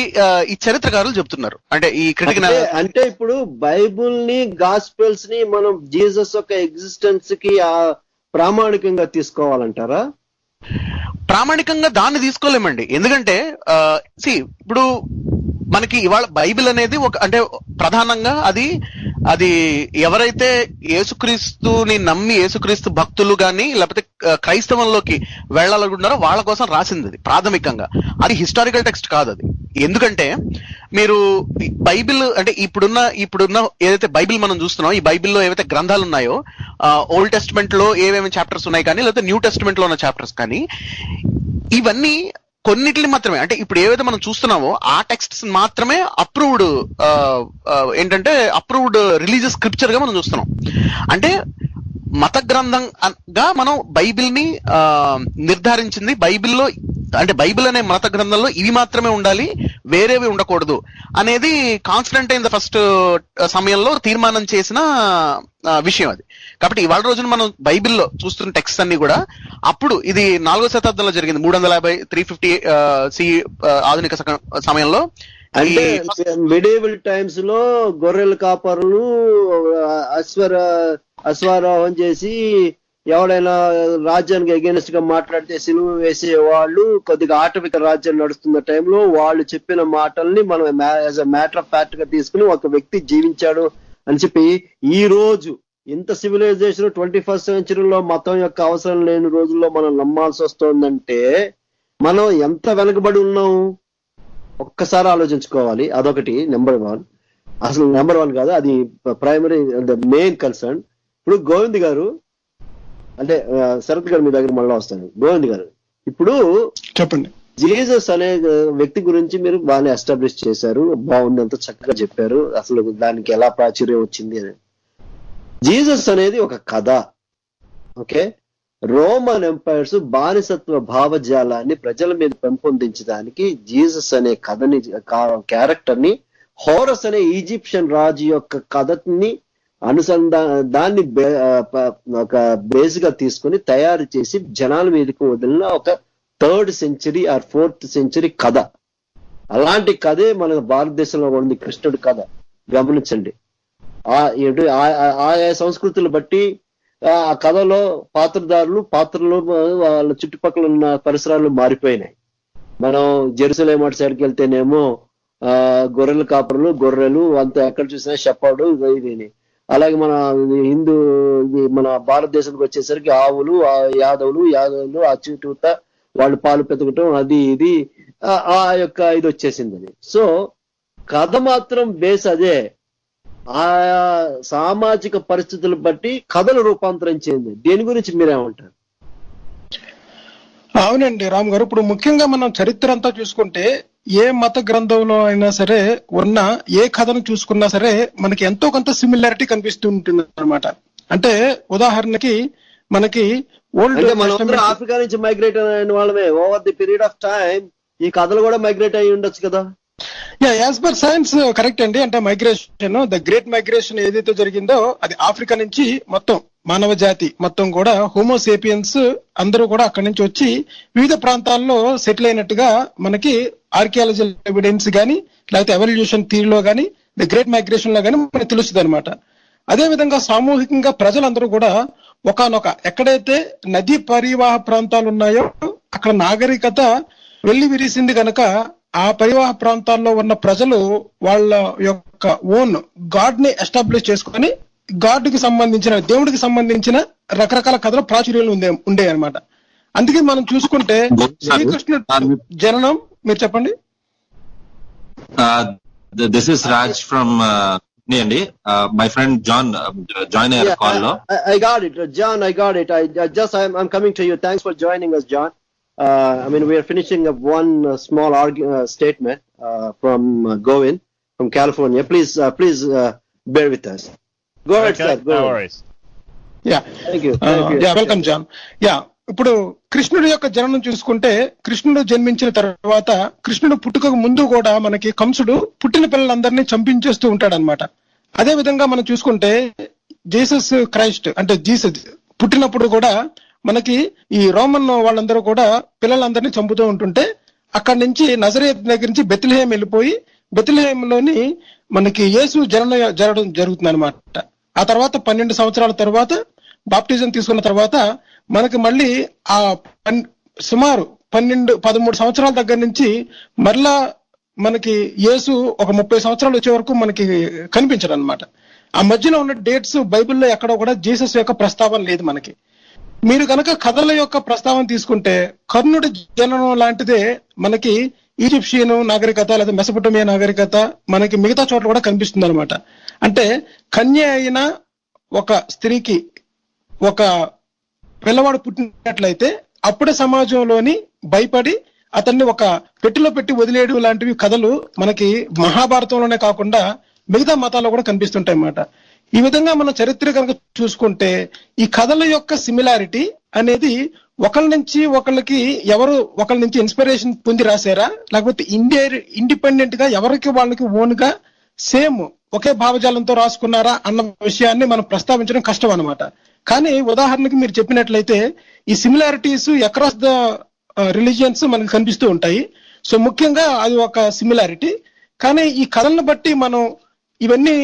ఈ చరిత్రకారులు చెప్తున్నారు. అంటే ఈ క్రిటికల్ అంటే ఇప్పుడు బైబుల్ ని, గాస్పెల్స్ ని మనం జీసస్ యొక్క ఎగ్జిస్టెన్స్ కి ప్రామాణికంగా తీసుకోవాలంటారా? ప్రామాణికంగా దాన్ని తీసుకోలేమండి. ఎందుకంటే ఇప్పుడు మనకి ఇవాళ బైబిల్ అనేది అంటే ప్రధానంగా అది ఎవరైతే యేసుక్రీస్తుని నమ్మి యేసుక్రీస్తు భక్తులు గాని లేకపోతే క్రైస్తవంలోకి వెళ్ళాలనుకుంటున్నారో వాళ్ళ కోసం రాసింది అది ప్రాథమికంగా. అది హిస్టారికల్ టెక్స్ట్ కాదు అది. ఎందుకంటే మీరు బైబిల్ అంటే ఇప్పుడున్న ఏదైతే బైబిల్ మనం చూస్తున్నాం, ఈ బైబిల్లో ఏవైతే గ్రంథాలు ఉన్నాయో, ఓల్డ్ టెస్టిమెంట్ లో ఏమేమి చాప్టర్స్ ఉన్నాయి కానీ, లేకపోతే న్యూ టెస్టిమెంట్ లో ఉన్న చాప్టర్స్ కానీ, ఇవన్నీ కొన్నిటిని మాత్రమే, అంటే ఇప్పుడు ఏవైతే మనం చూస్తున్నామో ఆ టెక్స్ట్స్ మాత్రమే అప్రూవ్డ్ రిలీజియస్ స్క్రిప్చర్ గా మనం చూస్తున్నాం. అంటే మత గ్రంథంగా మనం బైబిల్ ని నిర్ధారించింది. బైబిల్లో అంటే బైబిల్ అనే మత గ్రంథంలో ఇవి మాత్రమే ఉండాలి, వేరేవి ఉండకూడదు అనేది కాన్స్టంటైన్ ద ఫస్ట్ సమయంలో తీర్మానం చేసిన విషయం అది. కాబట్టి ఇవాళ రోజున మనం బైబిల్లో చూస్తున్న టెక్స్ట్ అన్ని కూడా అప్పుడు ఇది 4వ శతాబ్దంలో జరిగింది, 350 CE ఆధునిక సమయంలో. అంటే మిడివల్ టైమ్స్ లో గొర్రెల కాపరులు అశ్వారోహం చేసి ఎవడైనా రాజ్యానికి అగేనెస్ట్ గా మాట్లాడితే సిలువ వేసే వాళ్ళు, కొద్దిగా ఆటవిక రాజ్యం నడుస్తున్న టైంలో వాళ్ళు చెప్పిన మాటల్ని మనం as a matter of fact గా తీసుకుని ఒక వ్యక్తి జీవించాడు అని చెప్పి, ఈ రోజు ఇంత సివిలైజేషన్ 21st సెంచరీలో మతం యొక్క అవసరం లేని రోజుల్లో మనం నమ్మాల్సి వస్తుందంటే మనం ఎంత వెనకబడి ఉన్నాం ఒక్కసారి ఆలోచించుకోవాలి. అదొకటి నెంబర్ 1. అసలు నెంబర్ 1 కాదు, అది ప్రైమరీ మెయిన్ కన్సర్న్. ఇప్పుడు గోవింద్ గారు, అంటే శరత్ గారు మీ దగ్గర మళ్ళీ వస్తాను. గోవింద్ గారు, ఇప్పుడు చెప్పండి. జీసస్ అనే వ్యక్తి గురించి మీరు బాగానే ఎస్టాబ్లిష్ చేశారు, బాగుంది, అంత చక్కగా చెప్పారు, అసలు దానికి ఎలా ప్రాచుర్యం వచ్చింది అని. జీసస్ అనేది ఒక కథ. ఓకే, రోమన్ ఎంపైర్స్ బానిసత్వ భావజాలాన్ని ప్రజల మీద పెంపొందించడానికి జీసస్ అనే కథని, క్యారెక్టర్ ని, హోరస్ అనే ఈజిప్షియన్ రాజు యొక్క కథని దాన్ని ఒక బేస్ గా తీసుకొని తయారు చేసి జనాల మీదకి వదిలిన ఒక 3rd century or 4th century కథ. అలాంటి కథే మన భారతదేశంలో ఉంది కృష్ణుడి కథ. గమనించండి, ఆయా సంస్కృతులు బట్టి ఆ కథలో పాత్రలు వాళ్ళ చుట్టుపక్కల ఉన్న పరిసరాలు మారిపోయినాయి. మనం జెరూసలేం అటు సైడ్కి వెళ్తేనేమో గొర్రెల కాపరులు, గొర్రెలు అంత ఎక్కడ చూసినా షెపర్డు ఇది. అలాగే మన భారతదేశానికి వచ్చేసరికి ఆవులు, యాదవులు ఆ చుట్టూత వాళ్ళు పాలు పెతకటం, అది ఇది ఆ యొక్క ఇది వచ్చేసిందని. సో కథ మాత్రం బేస్ అదే. ఆయా సామాజిక పరిస్థితులు బట్టి కథలు రూపాంతరం చెంది. దేని గురించి మీరేమంటారు? అవునండి రామ్ గారు, ఇప్పుడు ముఖ్యంగా మనం చరిత్ర అంతా చూసుకుంటే ఏ మత గ్రంథంలో అయినా సరే ఉన్న ఏ కథను చూసుకున్నా సరే మనకి ఎంతో కొంత సిమిలారిటీ కనిపిస్తూ ఉంటుంది అనమాట. అంటే ఉదాహరణకి మనకి ఆఫ్రికా నుంచి మైగ్రేట్ అయిన వాళ్ళమే over the period of time ఈ కథలు కూడా మైగ్రేట్ అయ్యి ఉండొచ్చు కదా. యాజ్ పర్ సైన్స్ కరెక్ట్ అండి. అంటే మైగ్రేషన్, ద గ్రేట్ మైగ్రేషన్ ఏదైతే జరిగిందో అది ఆఫ్రికా నుంచి మొత్తం మానవ జాతి మొత్తం కూడా హోమోసేపియన్స్ అందరూ కూడా అక్కడి నుంచి వచ్చి వివిధ ప్రాంతాల్లో సెటిల్ అయినట్టుగా మనకి ఆర్కియాలజికల్ ఎవిడెన్స్ గానీ లేకపోతే ఎవల్యూషన్ థియరీలో గానీ ద గ్రేట్ మైగ్రేషన్ లో గానీ మనకు తెలుస్తుంది అనమాట. అదే విధంగా సామూహికంగా ప్రజలందరూ కూడా ఒకనొక ఎక్కడైతే నదీ పరివాహ ప్రాంతాలు ఉన్నాయో అక్కడ నాగరికత వెళ్లి విరిసింది కనుక ఆ పరివాహ ప్రాంతాల్లో ఉన్న ప్రజలు వాళ్ళ యొక్క ఓన్ గాడ్ ని ఎస్టాబ్లిష్ చేసుకొని గాడ్ కి సంబంధించిన, దేవుడికి సంబంధించిన రకరకాల కథలు ప్రాచుర్యాలు ఉండే అనమాట. అందుకే మనం చూసుకుంటే శ్రీకృష్ణుడు జననం, మీరు చెప్పండి. దిస్ ఇస్ రాజ్ ఫ్రమ్ అండి. మై ఫ్రెండ్ జాన్ జాయిన్ అయ్యారు కాల్ లో. I got it, John. I'm coming to you. Thanks for joining us, John. I mean, we are finishing up one small statement from Govind from California. Please bear with us. Go ahead, sir. Go ahead. No worries. Yeah. Thank you. Welcome John. ఇప్పుడు కృష్ణుడి యొక్క జననం చూసుకుంటే కృష్ణుడు జన్మించిన తర్వాత కృష్ణుడు పుట్టుకకు ముందు కూడా మనకి కంసుడు పుట్టిన పిల్లలందరినీ చంపించేస్తూ ఉంటాడు అనమాట. అదే విధంగా మనం చూసుకుంటే జీసస్ క్రైస్ట్ అంటే జీసస్ పుట్టినప్పుడు కూడా మనకి ఈ రోమన్ వాళ్ళందరూ కూడా పిల్లలందరినీ చంపుతూ ఉంటుంటే అక్కడి నుంచి నజరేత్ దగ్గర నుంచి బెత్లెహేం వెళ్ళిపోయి బెత్లెహేంలోని మనకి యేసు జరగడం జరుగుతుంది అనమాట. ఆ తర్వాత 12 సంవత్సరాల తర్వాత బాప్టిజం తీసుకున్న తర్వాత మనకి మళ్ళీ ఆ సుమారు 13 సంవత్సరాల దగ్గర నుంచి మరలా మనకి యేసు ఒక 30 సంవత్సరాలు వచ్చే వరకు మనకి కనిపించడు అనమాట. ఆ మధ్యలో ఉన్న డేట్స్ బైబిల్లో ఎక్కడ కూడా జీసస్ యొక్క ప్రస్తావన లేదు మనకి. మీరు కనుక కథల యొక్క ప్రస్తావన తీసుకుంటే కర్ణుడి జననం లాంటిదే మనకి ఈజిప్షియన్ నాగరికత లేదా మెసొపొటేమియా నాగరికత మనకి మిగతా చోట్ల కూడా కనిపిస్తుంది అనమాట. అంటే కన్య అయిన ఒక స్త్రీకి ఒక పిల్లవాడు పుట్టినట్లయితే అప్పుడే సమాజంలోని భయపడి అతన్ని ఒక పెట్టిలో పెట్టి వదిలేయడం లాంటివి కథలు మనకి మహాభారతంలోనే కాకుండా మిగతా మతాల్లో కూడా కనిపిస్తుంటాయి అన్నమాట. ఈ విధంగా మన చరిత్ర కనుక చూసుకుంటే ఈ కథల యొక్క సిమిలారిటీ అనేది ఒకళ్ళ నుంచి ఒకళ్ళ నుంచి ఇన్స్పిరేషన్ పొంది రాశారా లేకపోతే ఇండిపెండెంట్ గా ఎవరికి వాళ్ళకి ఓన్ గా సేమ్ ఒకే భావజాలంతో రాసుకున్నారా అన్న విషయాన్ని మనం ప్రస్తావించడం కష్టం అనమాట. కానీ ఉదాహరణకి మీరు చెప్పినట్లయితే ఈ సిమిలారిటీస్ అక్రాస్ ద రిలీజియన్స్ మనకు కనిపిస్తూ ఉంటాయి. సో ముఖ్యంగా అది ఒక సిమిలారిటీ. కానీ ఈ కథలను బట్టి మనం ఇవన్నీ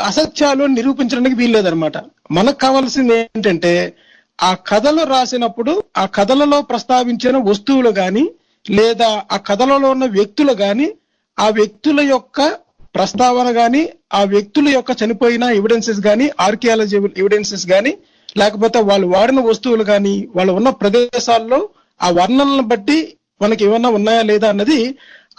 అసత్యాలు నిరూపించడానికి వీల్లేదనమాట. మనకు కావాల్సింది ఏంటంటే ఆ కథలు రాసినప్పుడు ఆ కథలలో ప్రస్తావించిన వస్తువులు గాని లేదా ఆ కథలలో ఉన్న వ్యక్తులు గాని ఆ వ్యక్తుల యొక్క ప్రస్తావన గాని ఆ వ్యక్తుల యొక్క చనిపోయిన ఎవిడెన్సెస్ గాని ఆర్కియాలజీ ఎవిడెన్సెస్ గాని లేకపోతే వాళ్ళు వాడిన వస్తువులు గాని వాళ్ళు ఉన్న ప్రదేశాల్లో ఆ వర్ణనలను బట్టి మనకి ఏమన్నా ఉన్నాయా లేదా అన్నది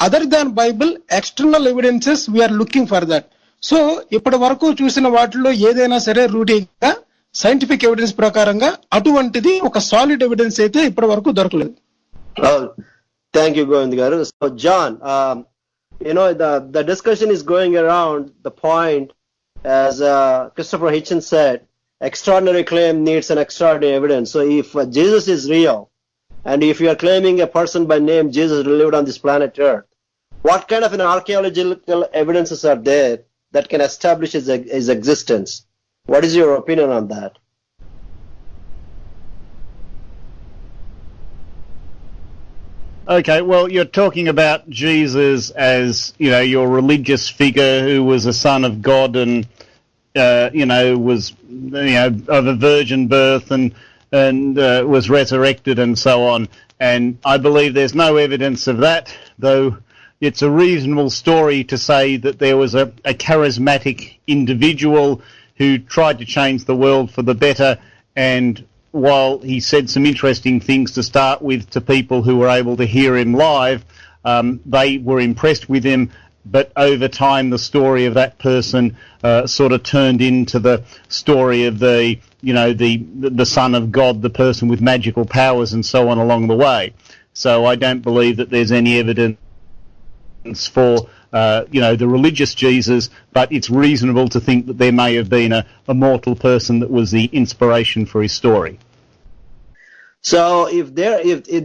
other than Bible external evidences we are looking for that. So ఇప్పటి వరకు చూసిన వాటిలో ఏదైనా సరే రూటీగా సైంటిఫిక్ ఎవిడెన్స్ ప్రకారంగా అటువంటిది ఒక సాలిడ్ ఎవిడెన్స్ అయితే ఇప్పటి వరకు దొరకలేదు. Thank you, Govind garu. So, John, the discussion is going around the point, as Christopher Hitchens said, extraordinary claim needs an extraordinary evidence. So, if Jesus is real, and if you are claiming a person by name Jesus lived on this planet Earth, what kind of an archaeological evidences are there that can establish his existence? What is your opinion on that? Okay, well, you're talking about Jesus as, your religious figure who was a son of God and, was, of a virgin birth and was resurrected and so on. And I believe there's no evidence of that, though it's a reasonable story to say that there was a charismatic individual who tried to change the world for the better, and while he said some interesting things to start with to people who were able to hear him live, they were impressed with him, but over time the story of that person sort of turned into the story of the son of God, the person with magical powers and so on along the way. So I don't believe that there's any evidence for the religious Jesus, but it's reasonable to think that there may have been a mortal person that was the inspiration for his story. So if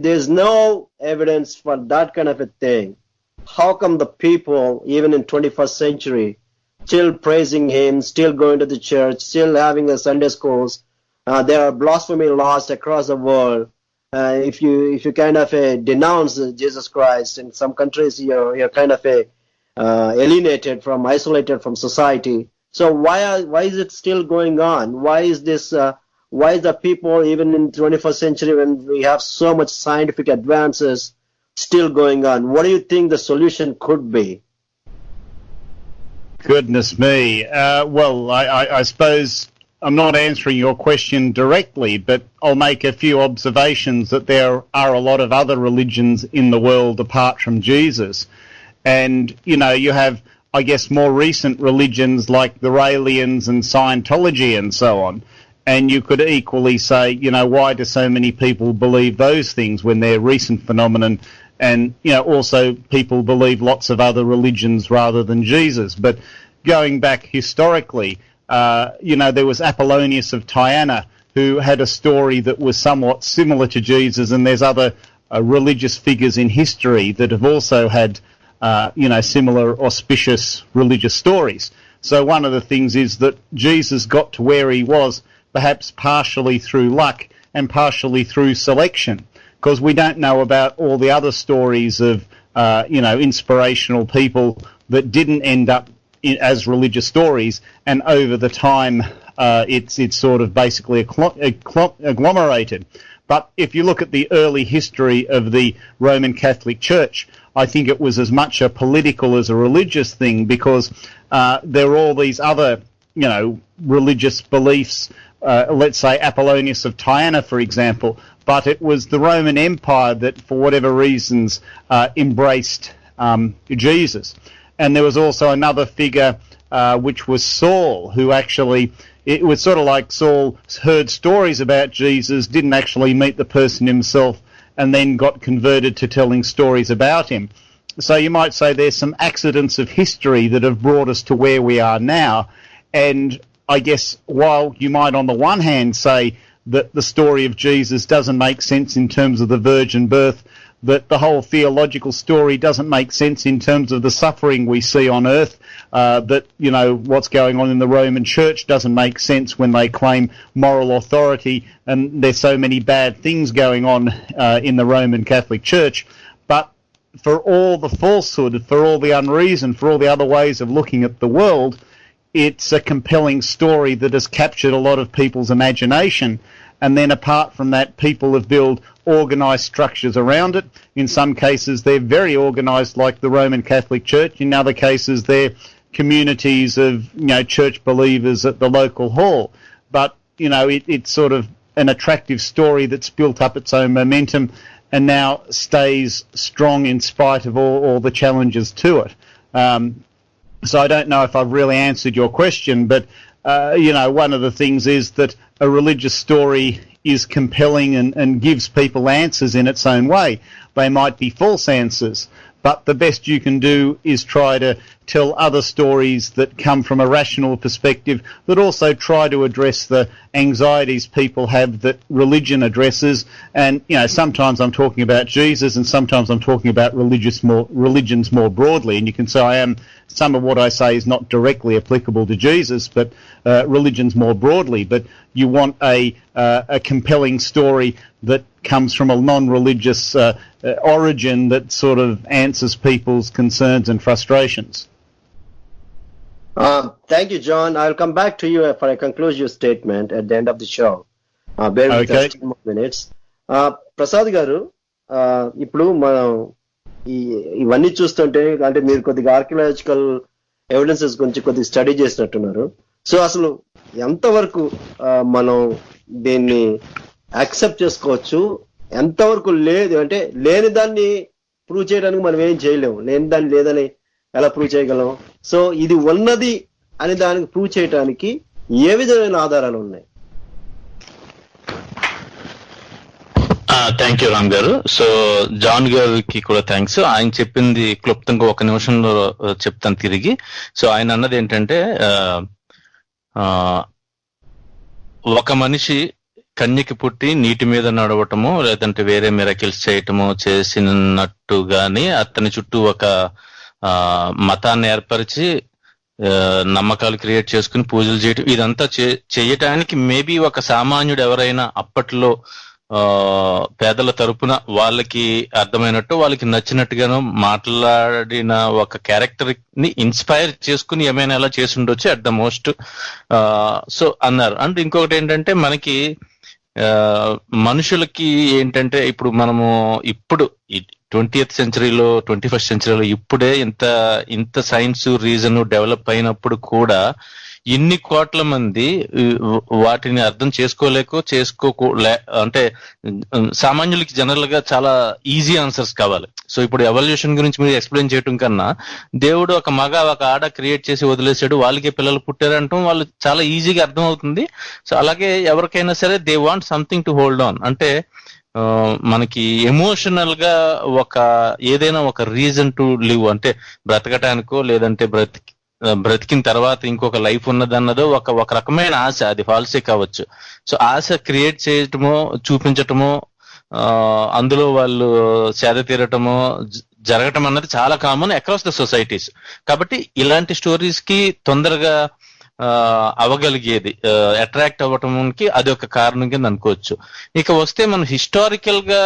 there's no evidence for that kind of a thing, how come the people, even in 21st century, still praising him, still going to the church, still having the Sunday schools? There are blasphemy laws across the world. If you kind of denounce Jesus Christ, in some countries you're kind of alienated from, isolated from society. So why is it still going on? Why is this? Why is the people, even in 21st century, when we have so much scientific advances, still going on? What do you think the solution could be? Goodness me. Well, I suppose I'm not answering your question directly, but I'll make a few observations that there are a lot of other religions in the world apart from Jesus. And, you have, I guess, more recent religions like the Raelians and Scientology and so on. And you could equally say, why do so many people believe those things when they're recent phenomenon? And, also people believe lots of other religions rather than Jesus. But going back historically, there was Apollonius of Tyana, who had a story that was somewhat similar to Jesus, and there's other religious figures in history that have also had, similar auspicious religious stories. So one of the things is that Jesus got to where he was perhaps partially through luck and partially through selection, because we don't know about all the other stories of, inspirational people that didn't end up as religious stories, and over the time it's sort of basically agglomerated. But if you look at the early history of the Roman Catholic Church, I think it was as much a political as a religious thing, because there were all these other, religious beliefs, let's say Apollonius of Tyana, for example, but it was the Roman Empire that, for whatever reasons, embraced Jesus. And there was also another figure, which was Saul, who actually, it was sort of like Saul heard stories about Jesus, didn't actually meet the person himself, and then got converted to telling stories about him. So you might say there's some accidents of history that have brought us to where we are now. And I guess while you might on the one hand say that the story of Jesus doesn't make sense in terms of the virgin birth, that the whole theological story doesn't make sense in terms of the suffering we see on earth, that, what's going on in the Roman Church doesn't make sense when they claim moral authority, and there's so many bad things going on in the Roman Catholic Church. But for all the falsehood, for all the unreason, for all the other ways of looking at the world, it's a compelling story that has captured a lot of people's imagination. And then apart from that, people have built organised structures around it. In some cases, they're very organised, like the Roman Catholic Church. In other cases, they're communities of, church believers at the local hall. But, it's sort of an attractive story that's built up its own momentum and now stays strong in spite of all the challenges to it. So I don't know if I've really answered your question, but, one of the things is that a religious story is compelling and gives people answers in its own way. They might be false answers, but the best you can do is try to tell other stories that come from a rational perspective that also try to address the anxieties people have that religion addresses. And, you know, sometimes I'm talking about Jesus and sometimes I'm talking about religions more broadly. And you can say some of what I say is not directly applicable to Jesus, but religions more broadly. But you want a compelling story that comes from a non-religious origin that sort of answers people's concerns and frustrations. Thank you, John. I'll come back to you for a conclusive statement at the end of the show. Bear with us 10 more minutes. Prasad గారు, ఇప్పుడు మనం ఇవన్నీ చూస్తుంటే అంటే మీరు కొద్దిగా archaeological evidences గురించి కొద్దిగా స్టడీ చేసినట్టున్నారు. సో అసలు ఎంతవరకు మనం దీన్ని యాక్సెప్ట్ చేసుకోవచ్చు, ఎంతవరకు లేదు అంటే లేని దాన్ని ప్రూవ్ చేయడానికి మనం ఏం చేయలేము, లేని దాన్ని లేదని ఎలా ప్రూవ్ చేయగలం? సో ఇది ఉన్నది అని దానికి ప్రూవ్ చేయడానికి ఏ విధమైన ఆధారాలు ఉన్నాయి? థ్యాంక్ యూ రామ్ గారు. సో జాన్ గారికి కూడా థ్యాంక్స్. ఆయన చెప్పింది క్లుప్తంగా ఒక నిమిషంలో చెప్తాను తిరిగి. సో ఆయన అన్నది ఏంటంటే ఒక మనిషి కన్యకి పుట్టి నీటి మీద నడవటము లేదంటే వేరే మిరకిల్స్ చేయటము చేసినట్టుగాని అతని చుట్టూ ఒక మతాన్ని ఏర్పరిచి నమ్మకాలు క్రియేట్ చేసుకుని పూజలు చేయటం ఇదంతా చేయటానికి మేబీ ఒక సామాన్యుడు ఎవరైనా అప్పట్లో పేదల తరపున వాళ్ళకి అర్థమైనట్టు వాళ్ళకి నచ్చినట్టుగాను మాట్లాడిన ఒక క్యారెక్టర్ ని ఇన్స్పైర్ చేసుకుని ఏమైనా ఎలా చేసి ఉండొచ్చు అట్ ద మోస్ట్. సో అన్నారు. అండ్ ఇంకొకటి ఏంటంటే మనకి మనుషులకి ఏంటంటే ఇప్పుడు మనము ఇప్పుడు 20th సెంచరీలో 21st సెంచరీలో ఇప్పుడే ఇంత సైన్స్ రీజన్ డెవలప్ అయినప్పుడు కూడా ఇన్ని కోట్ల మంది వాటిని అర్థం అంటే సామాన్యులకి జనరల్ గా చాలా ఈజీ ఆన్సర్స్ కావాలి. సో ఇప్పుడు ఎవల్యూషన్ గురించి మీరు ఎక్స్ప్లెయిన్ చేయడం కన్నా దేవుడు ఒక మగ ఒక ఆడ క్రియేట్ చేసి వదిలేసాడు, వాళ్ళకి పిల్లలు పుట్టారంటాం వాళ్ళు చాలా ఈజీగా అర్థం అవుతుంది. సో అలాగే ఎవరికైనా సరే they want something to hold on, అంటే మనకి ఎమోషనల్ గా ఏదైనా ఒక రీజన్ టు లివ్, అంటే బ్రతకటానికో లేదంటే బ్రతికిన తర్వాత ఇంకొక లైఫ్ ఉన్నదన్నదో ఒక రకమైన ఆశ, అది ఫాల్సే కావచ్చు. సో ఆశ క్రియేట్ చేయటమో చూపించటమో అందులో వాళ్ళు సేద తీరటమో జరగటం అన్నది చాలా కామన్ అక్రాస్ ద సొసైటీస్. కాబట్టి ఇలాంటి స్టోరీస్ కి తొందరగా అవగలిగేది అట్రాక్ట్ అవ్వటానికి అది ఒక కారణం కింద అనుకోవచ్చు. ఇక వస్తే మనం హిస్టారికల్ గా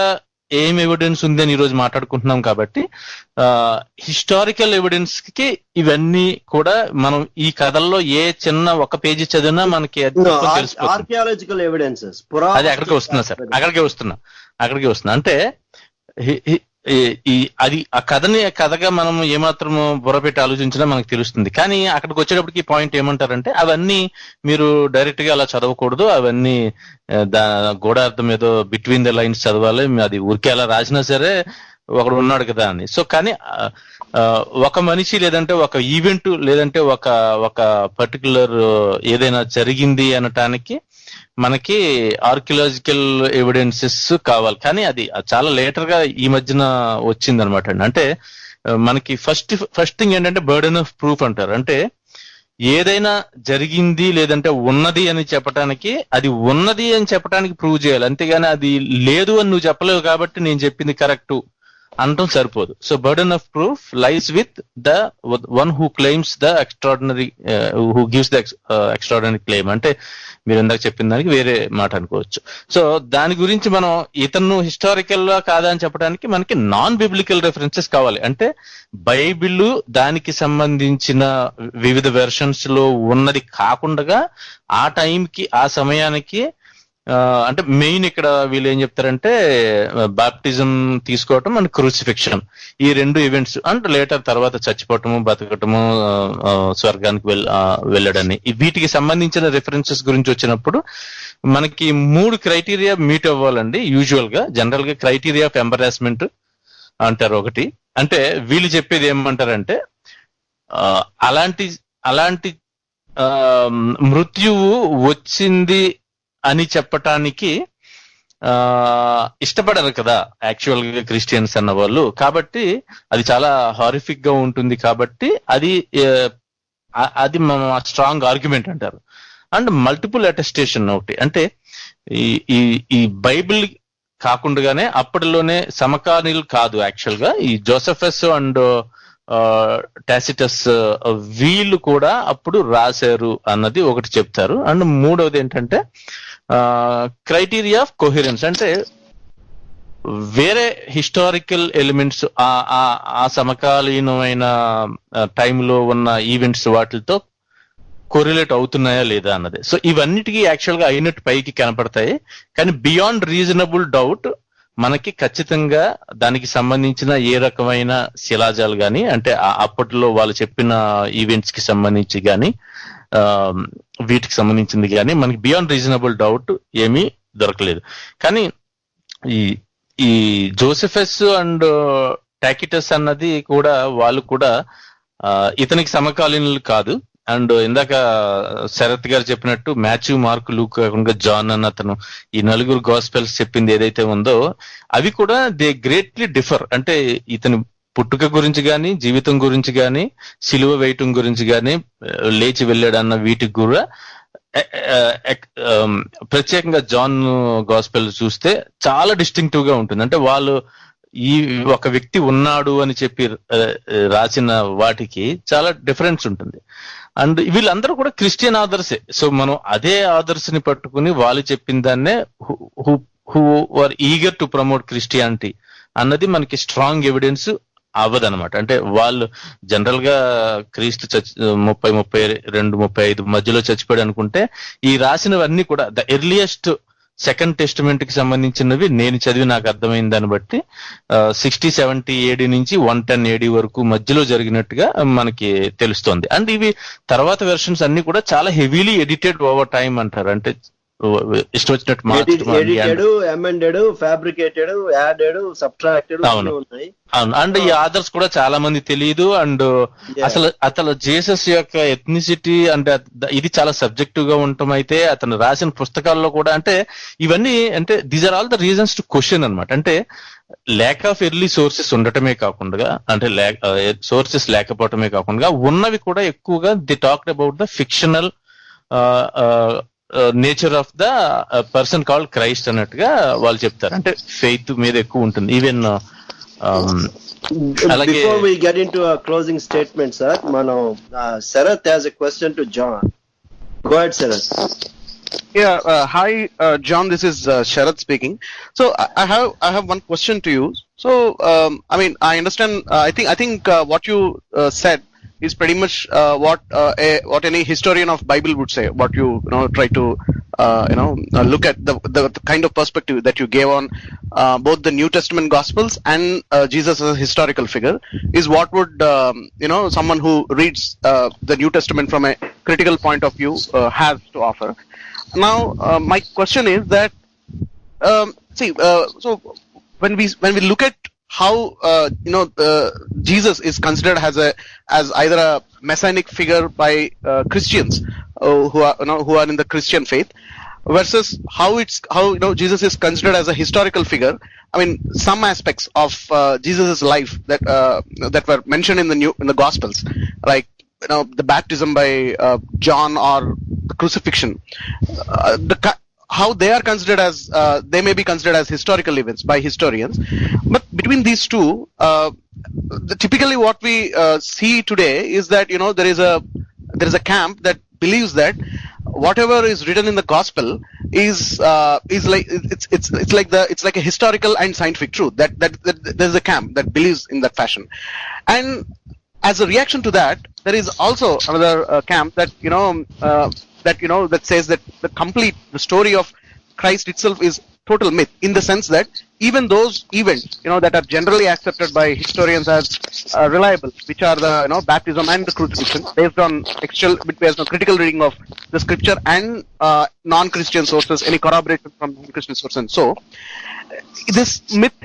ఏం ఎవిడెన్స్ ఉంది అని ఈరోజు మాట్లాడుకుంటున్నాం కాబట్టి హిస్టారికల్ ఎవిడెన్స్ కి ఇవన్నీ కూడా మనం ఈ కథల్లో ఏ చిన్న ఒక పేజీ చదివినా మనకి ఆర్కియాలజికల్ ఎవిడెన్సెస్ అది అక్కడికి వస్తున్నా సార్, అక్కడికి వస్తున్నా అంటే అది ఆ కథగా మనం ఏమాత్రము బుర్రపెట్టి ఆలోచించినా మనకు తెలుస్తుంది. కానీ అక్కడికి వచ్చేటప్పటికి పాయింట్ ఏమంటారంటే అవన్నీ మీరు డైరెక్ట్ గా అలా చదవకూడదు, అవన్నీ గూఢార్థం ఏదో బిట్వీన్ ద లైన్స్ చదవాలి, అది ఊరికే అలా రాసినా సరే ఒకడు ఉన్నాడు కదా అని. సో కానీ ఒక మనిషి లేదంటే ఒక ఈవెంట్ లేదంటే ఒక పర్టికులర్ ఏదైనా జరిగింది అనటానికి మనకి ఆర్కియలాజికల్ ఎవిడెన్సెస్ కావాలి. కానీ అది చాలా లేటర్ గా ఈ మధ్యన వచ్చింది అనమాట. అంటే మనకి ఫస్ట్ థింగ్ ఏంటంటే బర్డెన్ ఆఫ్ ప్రూఫ్ అంటారు. అంటే ఏదైనా జరిగింది లేదంటే ఉన్నది అని చెప్పడానికి అది ఉన్నది అని చెప్పడానికి ప్రూవ్ చేయాలి, అంతేగాని అది లేదు అని నువ్వు చెప్పలేవు కాబట్టి నేను చెప్పింది కరెక్ట్ అనటం సరిపోదు. So burden of proof lies with the one who claims the extraordinary who gives the extraordinary claim. అంటే మీరు ఇందాక చెప్పిన దానికి వేరే మాట అనుకోవచ్చు. సో దాని గురించి మనం ఇతను హిస్టారికల్ గా కాదా అని చెప్పడానికి మనకి నాన్ బిబ్లికల్ రెఫరెన్సెస్ కావాలి. అంటే బైబిల్ దానికి సంబంధించిన వివిధ వెర్షన్స్ లో ఉన్నది కాకుండా ఆ టైంకి ఆ సమయానికి అంటే మెయిన్ ఇక్కడ వీళ్ళు ఏం చెప్తారంటే బాప్టిజం తీసుకోవటం అండ్ క్రూసిఫిక్షన్, ఈ రెండు ఈవెంట్స్ అంటే లేటర్ తర్వాత చచ్చిపోవటము బతకటము స్వర్గానికి వెళ్ళడని వీటికి సంబంధించిన రెఫరెన్సెస్ గురించి వచ్చినప్పుడు మనకి 3 క్రైటీరియా మీట్ అవ్వాలండి. యూజువల్ గా జనరల్ గా క్రైటీరియా ఆఫ్ ఎంబరాస్మెంట్ అంటారు ఒకటి. అంటే వీళ్ళు చెప్పేది ఏమంటారంటే అలాంటి మృత్యువు వచ్చింది అని చెప్పటానికి ఇష్టపడరు కదా యాక్చువల్ గా క్రిస్టియన్స్ అన్న వాళ్ళు. కాబట్టి అది చాలా హారిఫిక్ గా ఉంటుంది. కాబట్టి అది అది స్ట్రాంగ్ ఆర్గ్యుమెంట్ అంటారు. అండ్ మల్టిపుల్ అటెస్టేషన్ ఒకటి, అంటే ఈ ఈ బైబిల్ కాకుండానే అప్పటిలోనే సమకాలీనులు కాదు యాక్చువల్ గా ఈ జోసెఫస్ అండ్ టాసిటస్ వీళ్ళు కూడా అప్పుడు రాశారు అన్నది ఒకటి చెప్తారు. అండ్ మూడవది ఏంటంటే క్రైటీరియా ఆఫ్ కోహెరెన్స్, అంటే వేరే హిస్టారికల్ ఎలిమెంట్స్ ఆ సమకాలీనమైన టైంలో ఉన్న ఈవెంట్స్ వాటితో కోరిలేట్ అవుతున్నాయా లేదా అన్నది. సో ఇవన్నిటికీ యాక్చువల్ గా అయినట్టు పైకి కనపడతాయి, కానీ బియాండ్ రీజనబుల్ డౌట్ మనకి ఖచ్చితంగా దానికి సంబంధించిన ఏ రకమైన శిలాజాలు కానీ, అంటే అప్పట్లో వాళ్ళు చెప్పిన ఈవెంట్స్ కి సంబంధించి కానీ వీటికి సంబంధించింది కానీ మనకి బియాండ్ రీజనబుల్ డౌట్ ఏమీ దొరకలేదు. కానీ ఈ జోసెఫస్ అండ్ టాకిటస్ అన్నది కూడా వాళ్ళు కూడా ఇతనికి సమకాలీనులు కాదు. అండ్ ఇందాక శరత్ గారు చెప్పినట్టు మాథ్యూ, మార్కు, లూక్ కాకుండా జాన్ అన్న అతను ఈ నలుగురు గాస్పెల్స్ చెప్పింది ఏదైతే ఉందో అవి కూడా దే గ్రేట్లీ డిఫర్. అంటే ఇతని పుట్టుక గురించి కానీ, జీవితం గురించి కానీ, సిలువ వేయటం గురించి కానీ, లేచి వెళ్ళాడన్న వీటికి కూడా ప్రత్యేకంగా జాన్ గాస్పెల్ చూస్తే చాలా డిస్టింక్టివ్ గా ఉంటుంది. అంటే వాళ్ళు ఈ ఒక వ్యక్తి ఉన్నాడు అని చెప్పి రాసిన వాటికి చాలా డిఫరెన్స్ ఉంటుంది. అండ్ వీళ్ళందరూ కూడా క్రిస్టియన్ ఆథర్సే. సో మనం అదే ఆథర్స్ ని పట్టుకుని వాళ్ళు చెప్పిన దాన్నే who are eager to promote Christianity అన్నది మనకి స్ట్రాంగ్ ఎవిడెన్స్ అవ్వదనమాట. అంటే వాళ్ళు జనరల్ గా క్రీస్తు 32-35 మధ్యలో చచ్చిపోయాడు అనుకుంటే ఈ రాసినవన్నీ కూడా ద ఎర్లియస్ట్ సెకండ్ టెస్టిమెంట్ కి సంబంధించినవి నేను చదివి నాకు అర్థమైన దాన్ని బట్టి 60-70 AD నుంచి 110 AD వరకు మధ్యలో జరిగినట్టుగా మనకి తెలుస్తోంది. అండ్ ఇవి తర్వాత వెర్షన్స్ అన్ని కూడా చాలా హెవీలీ ఎడిటెడ్ ఓవర్ టైం అంటారు. అంటే ఇష్టం వచ్చినట్టు ఉన్నాయి. అవును. అండ్ ఈ ఆథర్స్ కూడా చాలా మంది తెలియదు. అండ్ అసలు జీసస్ యొక్క ఎథ్నిసిటీ అంటే ఇది చాలా సబ్జెక్టివ్ గా ఉండటం అయితే అతను రాసిన పుస్తకాల్లో కూడా అంటే ఇవన్నీ అంటే these are all the reasons to question అన్నమాట. అంటే ల్యాక్ ఆఫ్ ఎర్లీ సోర్సెస్ ఉండటమే కాకుండా, అంటే సోర్సెస్ లేకపోవటమే కాకుండా ఉన్నవి కూడా ఎక్కువగా the talked about the fictional nature of the person called Christ అన్నట్టుగా వాళ్ళు చెప్తారు. అంటే ఫెయిత్ మీద ఎక్కువ ఉంటుంది. Even before we get into closing statement sir, మనం Sharath has a question to John. Go ahead Sharath. Yeah, hi John, this is Sharath speaking. So I have one question to you. So I mean I understand, I think what you said is pretty much what any historian of Bible would say. What you try to look at the kind of perspective that you gave on both the New Testament Gospels and Jesus as a historical figure is what would someone who reads the New Testament from a critical point of view has to offer. Now my question is that so when we look at how Jesus is considered as either a messianic figure by Christians who are in the Christian faith, versus how Jesus is considered as a historical figure. I mean, some aspects of Jesus' life that were mentioned in the Gospels, like the baptism by John or the crucifixion, how they are considered as they may be considered as historical events by historians. But between these two, typically what we see today is that there is a camp that believes that whatever is written in the gospel is like it's like a historical and scientific truth. That there is a camp that believes in that fashion, and as a reaction to that, there is also another camp that that says that the story of Christ itself is total myth, in the sense that even those events that are generally accepted by historians as reliable, which are the baptism and the crucifixion, based on critical reading of the scripture and non-Christian sources, any corroboration from non-Christian sources, and so this myth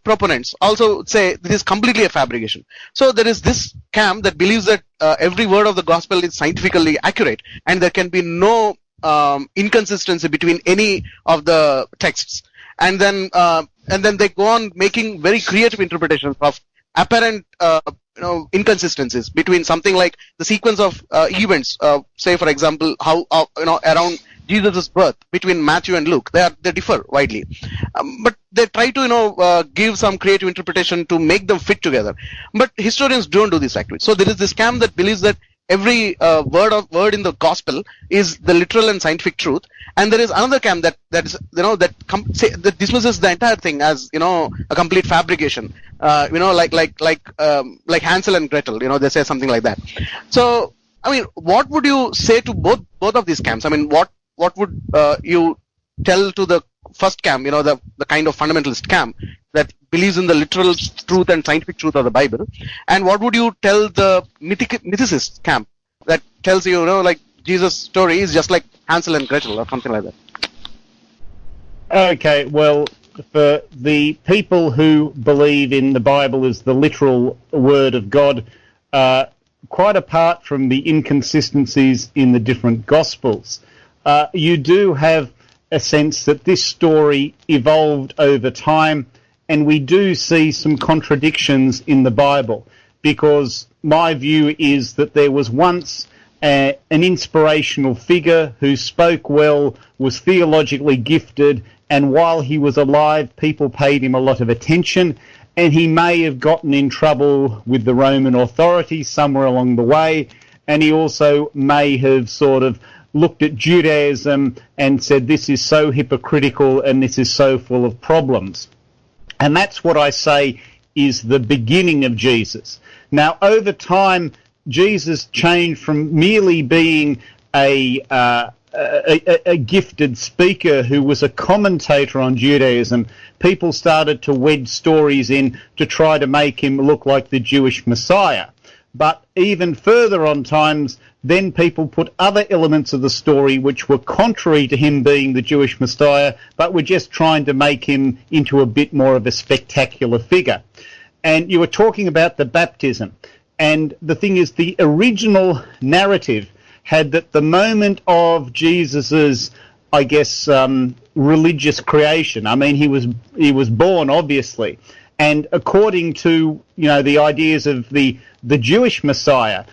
proponents also say this is completely a fabrication. So there is this camp that believes that every word of the gospel is scientifically accurate and there can be no inconsistency between any of the texts, and then they go on making very creative interpretations of apparent inconsistencies between something like the sequence of events, say for example how around Jesus' birth between Matthew and Luke. They differ widely, but they try to give some creative interpretation to make them fit together. But historians don't do this actually. So there is this camp that believes that every word in the gospel is the literal and scientific truth, and there is another camp that dismisses the entire thing as a complete fabrication, like Hansel and Gretel. They say something like that. So I mean, what would you say to both of these camps? I mean, what would you tell to the first camp, the kind of fundamentalist camp that believes in the literal truth and scientific truth of the Bible, and what would you tell the mythicist camp that tells you, like Jesus' story is just like Hansel and Gretel or something like that? Okay, well, for the people who believe in the Bible as the literal word of God, quite apart from the inconsistencies in the different Gospels, you do have a sense that this story evolved over time, and we do see some contradictions in the Bible, because my view is that there was once an inspirational figure who spoke well, was theologically gifted, and while he was alive, people paid him a lot of attention, and he may have gotten in trouble with the Roman authorities somewhere along the way, and he also may have sort of looked at Judaism and said, this is so hypocritical and this is so full of problems. And that's what I say is the beginning of Jesus. Now, over time, Jesus changed from merely being a gifted speaker who was a commentator on Judaism. People started to wedge stories in to try to make him look like the Jewish Messiah. But even further on times, then people put other elements of the story which were contrary to him being the Jewish Messiah, but were just trying to make him into a bit more of a spectacular figure. And you were talking about the baptism. And the thing is, the original narrative had that the moment of Jesus's, I guess, religious creation, I mean, he was born, obviously. And according to, the ideas of the Jewish Messiah,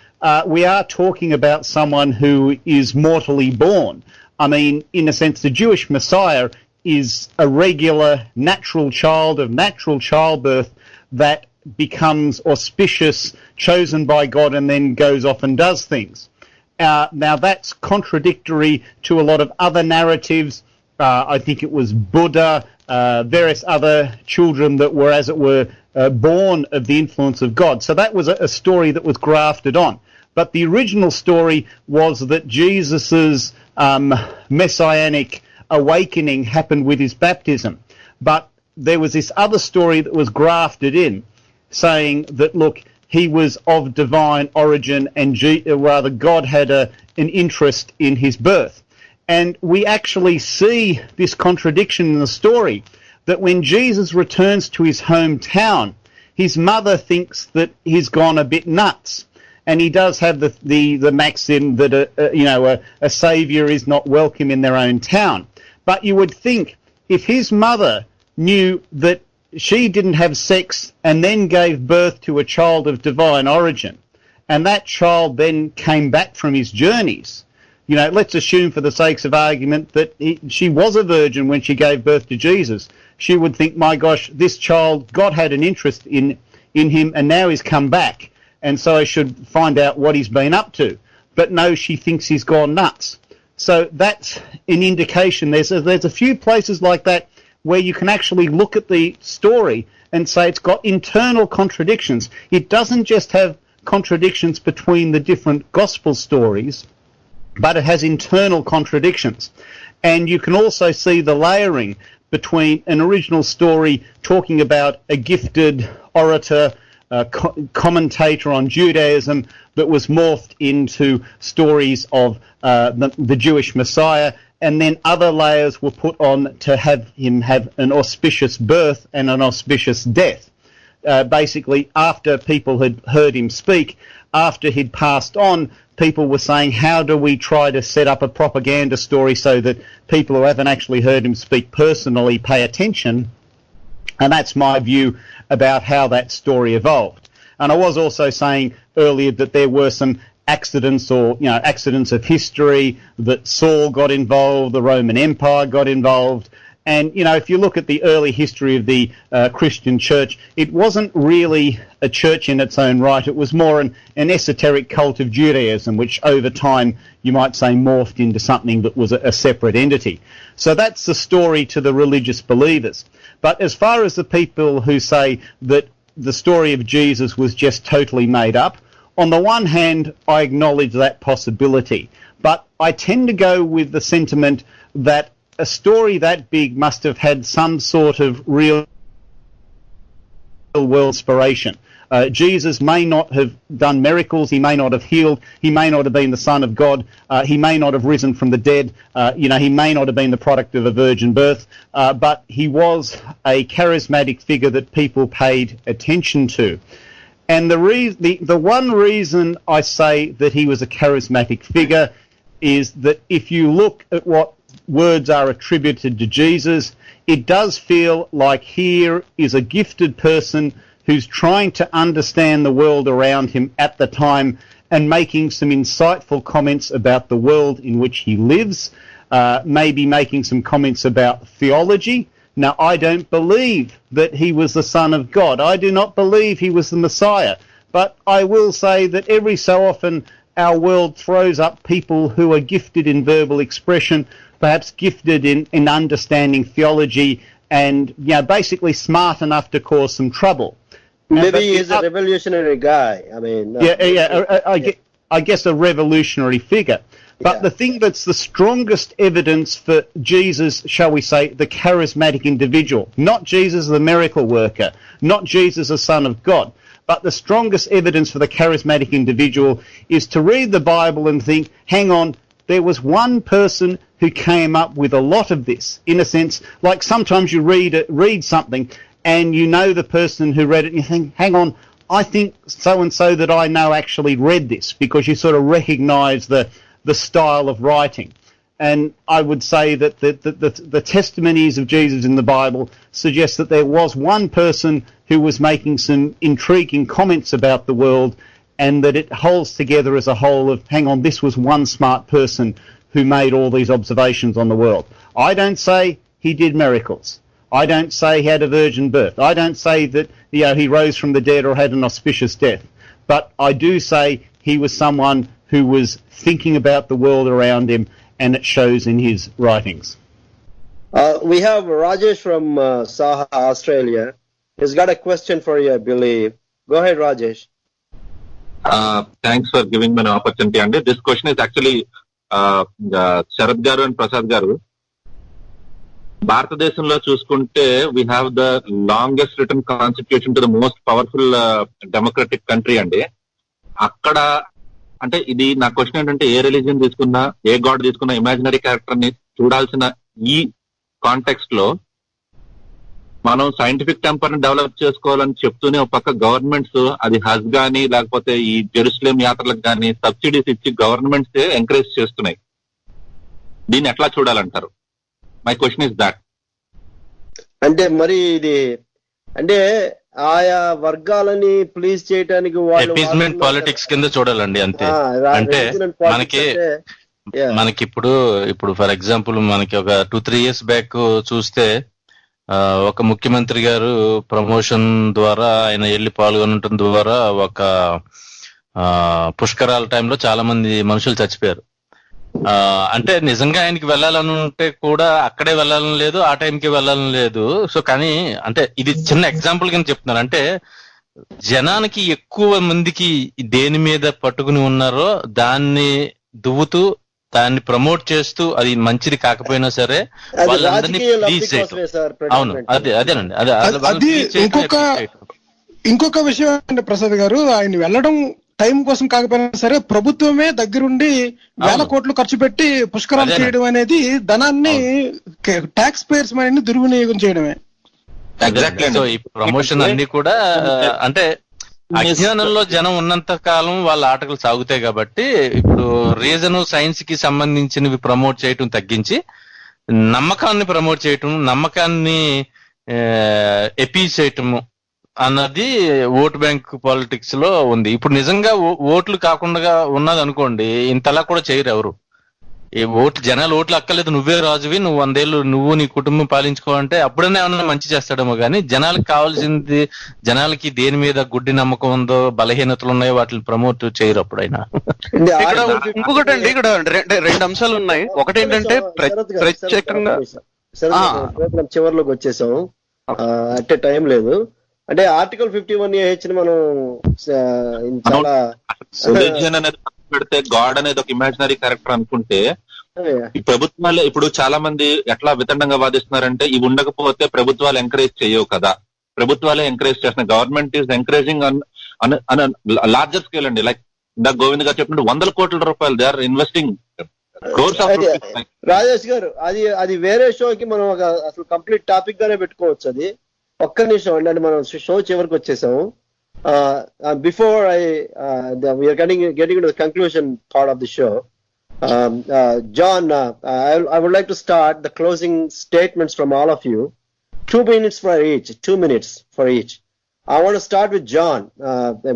we are talking about someone who is mortally born. I mean, in a sense, the Jewish Messiah is a regular natural child of natural childbirth that becomes auspicious, chosen by God, and then goes off and does things. Now, that's contradictory to a lot of other narratives. I think it was Buddha, various other children that were, as it were, born of the influence of God. So that was a story that was grafted on. But the original story was that Jesus's messianic awakening happened with his baptism. But there was this other story that was grafted in, saying that, look, he was of divine origin, and God had an interest in his birth. And we actually see this contradiction in the story, that when Jesus returns to his hometown, his mother thinks that he's gone a bit nuts. And he does have the maxim that a saviour is not welcome in their own town. But you would think if his mother knew that she didn't have sex and then gave birth to a child of divine origin, and that child then came back from his journeys, let's assume for the sakes of argument that she was a virgin when she gave birth to Jesus, she would think, my gosh, this child, God had an interest in him, and now he's come back, and so I should find out what he's been up to. But no, she thinks he's gone nuts. So that's an indication. There's a few places like that where you can actually look at the story and say it's got internal contradictions. It doesn't just have contradictions between the different gospel stories, but it has internal contradictions. And you can also see the layering between an original story talking about a gifted orator, commentator on Judaism that was morphed into stories of the Jewish Messiah, and then other layers were put on to have him have an auspicious birth and an auspicious death. Basically, after people had heard him speak, after he'd passed on people were saying, how do we try to set up a propaganda story so that people who haven't actually heard him speak personally pay attention? And that's my view about how that story evolved. And I was also saying earlier that there were some accidents or, accidents of history, that Saul got involved, the Roman Empire got involved. And, if you look at the early history of the Christian church, it wasn't really a church in its own right. It was more an esoteric cult of Judaism, which over time, you might say, morphed into something that was a separate entity. So that's the story to the religious believers. But as far as the people who say that the story of Jesus was just totally made up, on the one hand, I acknowledge that possibility. But I tend to go with the sentiment that a story that big must have had some sort of real world inspiration. Jesus may not have done miracles, he may not have healed, he may not have been the Son of God, he may not have risen from the dead, he may not have been the product of a virgin birth, but he was a charismatic figure that people paid attention to. And the one reason I say that he was a charismatic figure is that if you look at what words are attributed to Jesus, it does feel like here is a gifted person who's trying to understand the world around him at the time and making some insightful comments about the world in which he lives, maybe making some comments about theology. Now, I don't believe that he was the Son of God. I do not believe he was the Messiah. But I will say that every so often our world throws up people who are gifted in verbal expression, perhaps gifted in understanding theology, and basically smart enough to cause some trouble. Maybe he's a revolutionary guy. I mean, I guess a revolutionary figure. But the thing that's the strongest evidence for Jesus, shall we say, the charismatic individual, not Jesus the miracle worker, not Jesus the Son of God, but the strongest evidence for the charismatic individual is to read the Bible and think, hang on, there was one person who came up with a lot of this. In a sense, like sometimes you read something and you know the person who read it and you think, hang on, I think so-and-so that I know actually read this, because you sort of recognise the style of writing. And I would say that the testimonies of Jesus in the Bible suggest that there was one person who was making some intriguing comments about the world, and that it holds together as a whole of, hang on, this was one smart person who made all these observations on the world. I don't say he did miracles. I don't say he had a virgin birth. I don't say that he rose from the dead or had an auspicious death. But I do say he was someone who was thinking about the world around him, and it shows in his writings. We have Rajesh from Saha, Australia. He's got a question for you, I believe. Go ahead, Rajesh. Thanks for giving me an opportunity. And this question is actually Sharad Garu and Prasad Garu. భారతదేశంలో చూసుకుంటే we have the longest written constitution to the most powerful democratic country అండి. అక్కడ అంటే ఇది నా question ఏంటంటే, ఏ religion తీసుకున్నా, ఏ God తీసుకున్నా, ఇమాజినరీ క్యారెక్టర్ ని చూడాల్సిన ఈ కాంటెక్స్ట్ లో మనం సైంటిఫిక్ టెంపర్ ని డెవలప్ చేసుకోవాలని చెప్తూనే ఒక పక్క గవర్నమెంట్స్, అది హజ్ గానీ లేకపోతే ఈ జెరూసలేం యాత్రలకు గానీ సబ్సిడీస్ ఇచ్చి గవర్నమెంట్స్ ఎంకరేజ్ చేస్తున్నాయి. దీన్ని ఎట్లా చూడాలంటారు? My question is that. అంటే మరి ఇది అంటే ఆయా వర్గాలని ప్లీజ్ చేయడానికి అపీస్మెంట్ పాలిటిక్స్ కింద చూడాలండి అంతే. అంటే మనకి ఇప్పుడు ఫర్ ఎగ్జాంపుల్ మనకి ఒక 2-3 years బ్యాక్ చూస్తే ఒక ముఖ్యమంత్రి గారు ప్రమోషన్ ద్వారా ఆయన వెళ్ళి పాల్గొనడం ద్వారా ఒక పుష్కరాల టైంలో చాలా మంది మనుషులు చచ్చిపోయారు. అంటే నిజంగా ఆయనకి వెళ్ళాలని ఉంటే కూడా అక్కడే వెళ్ళాలని లేదు, ఆ టైంకి వెళ్ళాలని లేదు. సో కానీ అంటే ఇది చిన్న ఎగ్జాంపుల్ కింద చెప్తున్నారు. అంటే జనానికి ఎక్కువ మందికి దేని మీద పట్టుకుని ఉన్నారో దాన్ని దువ్వుతూ దాన్ని ప్రమోట్ చేస్తూ, అది మంచిది కాకపోయినా సరే వాళ్ళందరినీ ప్లీజ్ చేయటం. అవును, అదేనండి. అది ఇంకొక విషయం అంటే ప్రసాద్ గారు, ఆయన వెళ్ళడం టైం కోసం కాకపోయినా సరే ప్రభుత్వమే దగ్గరుండి వేల కోట్లు ఖర్చు పెట్టి పుష్కరాలు చేయడం అనేది ధనాన్ని ట్యాక్స్ పేయర్స్ మనీని దుర్వినియోగం చేయడమే. సో ఈ ప్రమోషన్ అన్ని కూడా అంటే అజ్ఞానంలో జనం ఉన్నంత కాలం వాళ్ళ ఆటలు సాగుతాయి కాబట్టి ఇప్పుడు రీజన్ సైన్స్ కి సంబంధించినవి ప్రమోట్ చేయటం తగ్గించి నమ్మకాన్ని ప్రమోట్ చేయటం, నమ్మకాన్ని ఎపీజ్ చేయటము అన్నది ఓట్ బ్యాంక్ పాలిటిక్స్ లో ఉంది. ఇప్పుడు నిజంగా ఓట్లు కాకుండా ఉన్నది అనుకోండి, ఇంతలా కూడా చేయరు ఎవరు. ఈ జనాలు ఓట్లు అక్కర్లేదు, నువ్వే రాజువి, నువ్వు 100 ఏళ్ళు నువ్వు నీ కుటుంబం పాలించుకో అంటే అప్పుడన్నా ఏమన్నా మంచి చేస్తాడేమో కానీ జనాలకు కావాల్సింది, జనాలకి దేని మీద గుడ్డి నమ్మకం ఉందో, బలహీనతలు ఉన్నాయో వాటిని ప్రమోట్ చేయరు అప్పుడైనా. ఇక్కడ ఇంకొకటి అండి, ఇక్కడ రెండు అంశాలు ఉన్నాయి. ఒకటి ఏంటంటే ప్రత్యేకంగా ప్రోగ్రామ్ చివరిలోకి వచ్చేసాం, అంటే టైం లేదు. అంటే ఆర్టికల్ 51AH ని మనం చాలా రిలీజియన్ అనేది పెడితే గాడ్ అనేది ఒక ఇమాజినరీ క్యారెక్టర్ అనుకుంటే ఈ ప్రభుత్వాలే ఇప్పుడు చాలా మంది ఎట్లా వితండంగా వాదిస్తున్నారంటే ఇవి ఉండకపోతే ప్రభుత్వాలు ఎంకరేజ్ చేయవు కదా, ప్రభుత్వాలే ఎంకరేజ్ చేస్తున్నాయి. Government is encouraging larger scale అండి. లైక్ ఇందాక గోవింద్ గారు చెప్పినట్టు 100 కోట్ల రూపాయలు they are investing crores of rupees. Rajesh గారు, అది వేరే షోకి మనం అసలు కంప్లీట్ టాపిక్ గానే పెట్టుకోవచ్చు. అది ఒక్క నిమిషం అండి, అంటే మనం షో చివరికి వచ్చేసాము. Before we are getting into the conclusion part of the show, John, I would like to start the closing statements from all of you. 2 minutes for each. 2 minutes for each. I want to start with John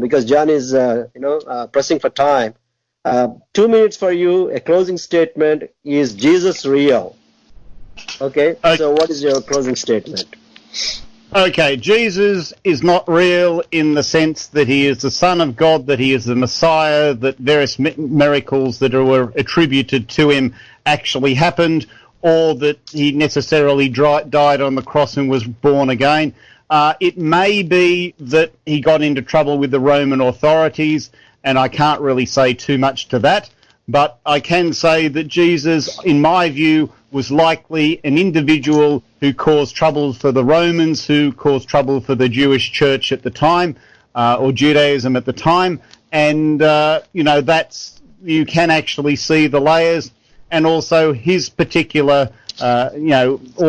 because John is, pressing for time. 2 minutes for you. A closing statement. Is Jesus real? Okay. So, what is your closing statement? Okay, Jesus is not real in the sense that he is the Son of God, that he is the Messiah, that various miracles that were attributed to him actually happened, or that he necessarily died on the cross and was born again. It may be that he got into trouble with the Roman authorities, and I can't really say too much to that, but I can say that Jesus, in my view, was likely an individual who caused trouble for the Romans, who caused trouble for the Jewish church at the time, or Judaism at the time. And, you can actually see the layers. And also his particular,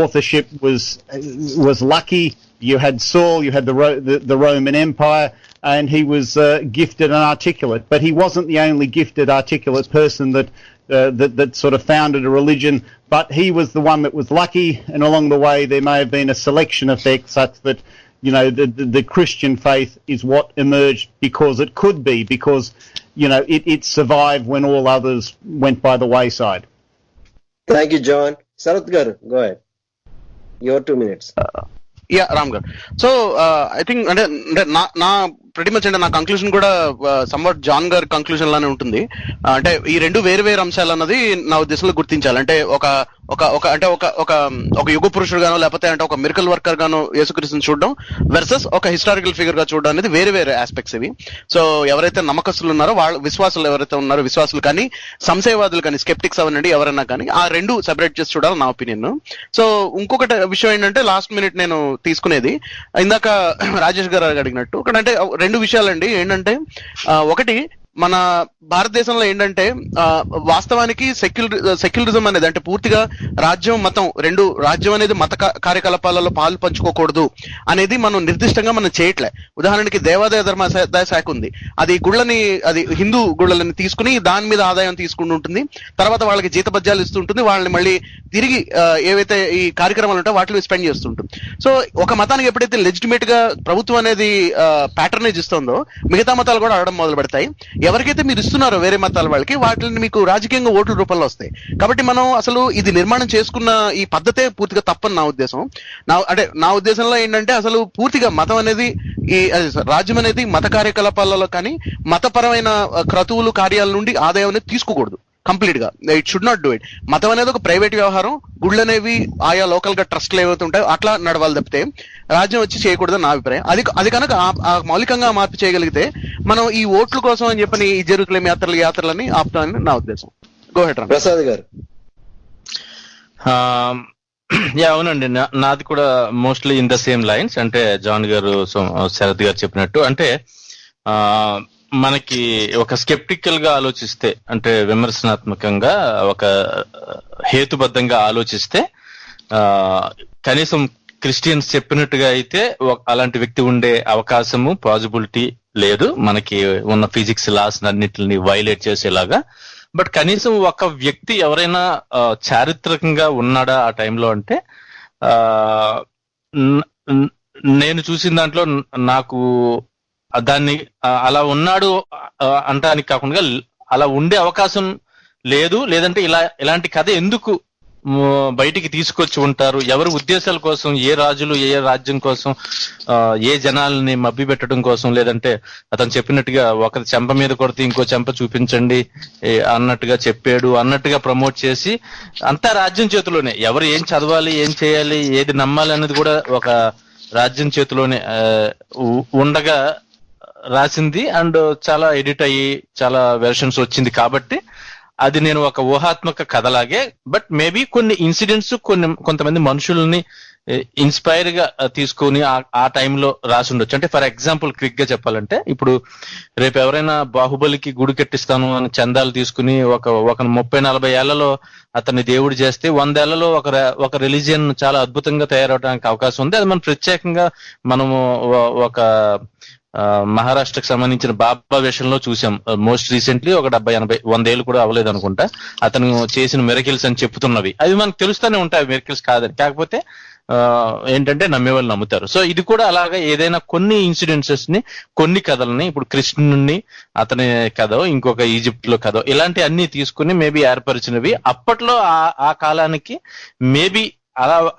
authorship was lucky. You had Saul, you had the Roman Empire, and he was gifted and articulate. But he wasn't the only gifted, articulate person that sort of founded a religion, but he was the one that was lucky, and along the way there may have been a selection effect such that, the Christian faith is what emerged because it could be, because, it survived when all others went by the wayside. Thank you, John. Sarath garu, go ahead. Your 2 minutes. Ram గారు. So I think అంటే నా pretty much అంటే నా conclusion కూడా somewhat John గారి conclusion లానే ఉంటుంది. అంటే ఈ రెండు వేరు వేరు అంశాలు అన్నది నా ఉద్దేశంలో గుర్తించాలి. అంటే ఒక యుగ పురుషుడు గానో లేకపోతే అంటే ఒక మిరకల్ వర్కర్ గానో యేసుక్రీస్తుని చూడడం వర్సెస్ ఒక హిస్టారికల్ ఫిగర్ గా చూడడం అనేది వేరే వేరే ఆస్పెక్ట్స్ ఇవి. సో ఎవరైతే నమ్మకస్తులు ఉన్నారో వాళ్ళ విశ్వాసులు ఎవరైతే ఉన్నారో, విశ్వాసులు కానీ సంశయవాదులు కానీ, స్కెప్టిక్స్ అవనండి ఎవరైనా కానీ, ఆ రెండు సెపరేట్ చేసి చూడాలి నా ఒపీనియన్. సో ఇంకొకటి విషయం ఏంటంటే లాస్ట్ మినిట్ నేను తీసుకునేది ఇందాక రాజేష్ గారు అడిగినట్టు అంటే 2 విషయాలండి. ఏంటంటే ఒకటి, మన భారతదేశంలో ఏంటంటే వాస్తవానికి సెక్యులరిజం అనేది అంటే పూర్తిగా రాజ్యం మతం రెండు, రాజ్యం అనేది మత కార్యకలాపాలలో పాలు పంచుకోకూడదు అనేది మనం నిర్దిష్టంగా మనం చేయట్లే. ఉదాహరణకి దేవాదాయ ధర్మాదాయ శాఖ ఉంది, అది హిందూ గుళ్ళని తీసుకుని దాని మీద ఆదాయం తీసుకుంటూ ఉంటుంది, తర్వాత వాళ్ళకి జీతభత్యాలు ఇస్తుంటుంది, వాళ్ళని మళ్ళీ తిరిగి ఏవైతే ఈ కార్యక్రమాలు ఉంటాయో వాటిలో స్పెండ్ చేస్తుంటుంది. సో ఒక మతానికి ఎప్పుడైతే లెజిటిమేట్ గా ప్రభుత్వం అనేది ప్యాటర్నేజ్ ఇస్తుందో మిగతా మతాలు కూడా ఆడడం మొదలు పెడతాయి. ఎవరికైతే మీరు ఇస్తున్నారో వేరే మతాల వాళ్ళకి, వాటిని మీకు రాజకీయంగా ఓట్ల రూపంలో వస్తాయి. కాబట్టి మనం అసలు ఇది నిర్మాణం చేసుకున్న ఈ పద్ధతే పూర్తిగా తప్పని నా ఉద్దేశం. నా ఉద్దేశంలో ఏంటంటే అసలు పూర్తిగా మతం అనేది రాజ్యం అనేది మత కార్యకలాపాలలో కానీ మతపరమైన క్రతువులు కార్యాల నుండి ఆదాయం అనేది తీసుకోకూడదు కంప్లీట్ గా. It should not do it. మతం అనేది ఒక ప్రైవేట్ వ్యవహారం, గుళ్ళు అనేవి ఆయా లోకల్ గా ట్రస్ట్లు ఏవైతే ఉంటాయో అట్లా నడవాలి తప్పితే రాజ్యం వచ్చి చేయకూడదని నా అభిప్రాయం. అది కనుక మౌలికంగా మార్పు చేయగలిగితే మనం ఈ ఓట్ల కోసం అని చెప్పని ఈ జెరూసలేం యాత్రలని ఆపుతామని నా ఉద్దేశం. గో హెడ్ ప్రసాద్ గారు. అవునండి, నాది కూడా mostly in the same lines. అంటే జాన్ గారు, శరత్ గారు చెప్పినట్టు, అంటే మనకి ఒక స్కెప్టికల్ గా ఆలోచిస్తే, అంటే విమర్శనాత్మకంగా ఒక హేతుబద్ధంగా ఆలోచిస్తే కనీసం క్రిస్టియన్స్ చెప్పినట్టుగా అయితే అలాంటి వ్యక్తి ఉండే అవకాశము పాసిబిలిటీ లేదు, మనకి ఉన్న ఫిజిక్స్ లాస్ అన్నిటిని వైలేట్ చేసేలాగా. బట్ కనీసం ఒక వ్యక్తి ఎవరైనా చారిత్రకంగా ఉన్నాడా ఆ టైంలో అంటే నేను చూసిన దాంట్లో నాకు దాన్ని అలా ఉన్నాడు అంటానికి కాకుండా అలా ఉండే అవకాశం లేదు. లేదంటే ఇలాంటి కథ ఎందుకు బయటికి తీసుకొచ్చి ఉంటారు, ఎవరి ఉద్దేశాల కోసం, ఏ రాజులు ఏ రాజ్యం కోసం, ఏ జనాల్ని మభ్య పెట్టడం కోసం, లేదంటే అతను చెప్పినట్టుగా ఒక చెంప మీద కొడితే ఇంకో చెంప చూపించండి అన్నట్టుగా చెప్పాడు అన్నట్టుగా ప్రమోట్ చేసి అంతా రాజ్యం చేతిలోనే, ఎవరు ఏం చదవాలి, ఏం చేయాలి, ఏది నమ్మాలి అనేది కూడా ఒక రాజ్యం చేతిలోనే ఉండగా రాసింది. అండ్ చాలా ఎడిట్ అయ్యి చాలా వెర్షన్స్ వచ్చింది కాబట్టి అది నేను ఒక ఊహాత్మక కథలాగే, బట్ మేబీ కొన్ని ఇన్సిడెంట్స్ కొంతమంది మనుషుల్ని ఇన్స్పైర్ గా తీసుకొని ఆ టైంలో రాసి ఉండొచ్చు. అంటే ఫర్ ఎగ్జాంపుల్ క్విక్ గా చెప్పాలంటే, ఇప్పుడు రేపు ఎవరైనా బాహుబలికి గుడి కట్టిస్తాను అని చందాలు తీసుకుని ఒక 30-40 ఏళ్లలో అతన్ని దేవుడు చేస్తే 100 ఏళ్లలో ఒక రిలీజియన్ చాలా అద్భుతంగా తయారవడానికి అవకాశం ఉంది. అది మనం ప్రత్యేకంగా మనము ఒక మహారాష్ట్రకు సంబంధించిన బాబా విషయంలో చూసాం. మోస్ట్ రీసెంట్లీ ఒక 70-80-100 ఏళ్ళు కూడా అవ్వలేదు అనుకుంటా అతను చేసిన మిరకిల్స్ అని చెప్తున్నవి. అవి మనకు తెలుస్తూనే ఉంటాయి మిరకిల్స్ కాదని, కాకపోతే ఏంటంటే నమ్మే వాళ్ళు నమ్ముతారు. సో ఇది కూడా అలాగా ఏదైనా కొన్ని ఇన్సిడెన్సెస్ ని, కొన్ని కథలని, ఇప్పుడు కృష్ణుని అతని కథ, ఇంకొక ఈజిప్ట్ లో కథ, ఇలాంటి అన్ని తీసుకుని మేబీ ఏర్పరిచినవి. అప్పట్లో ఆ కాలానికి మేబీ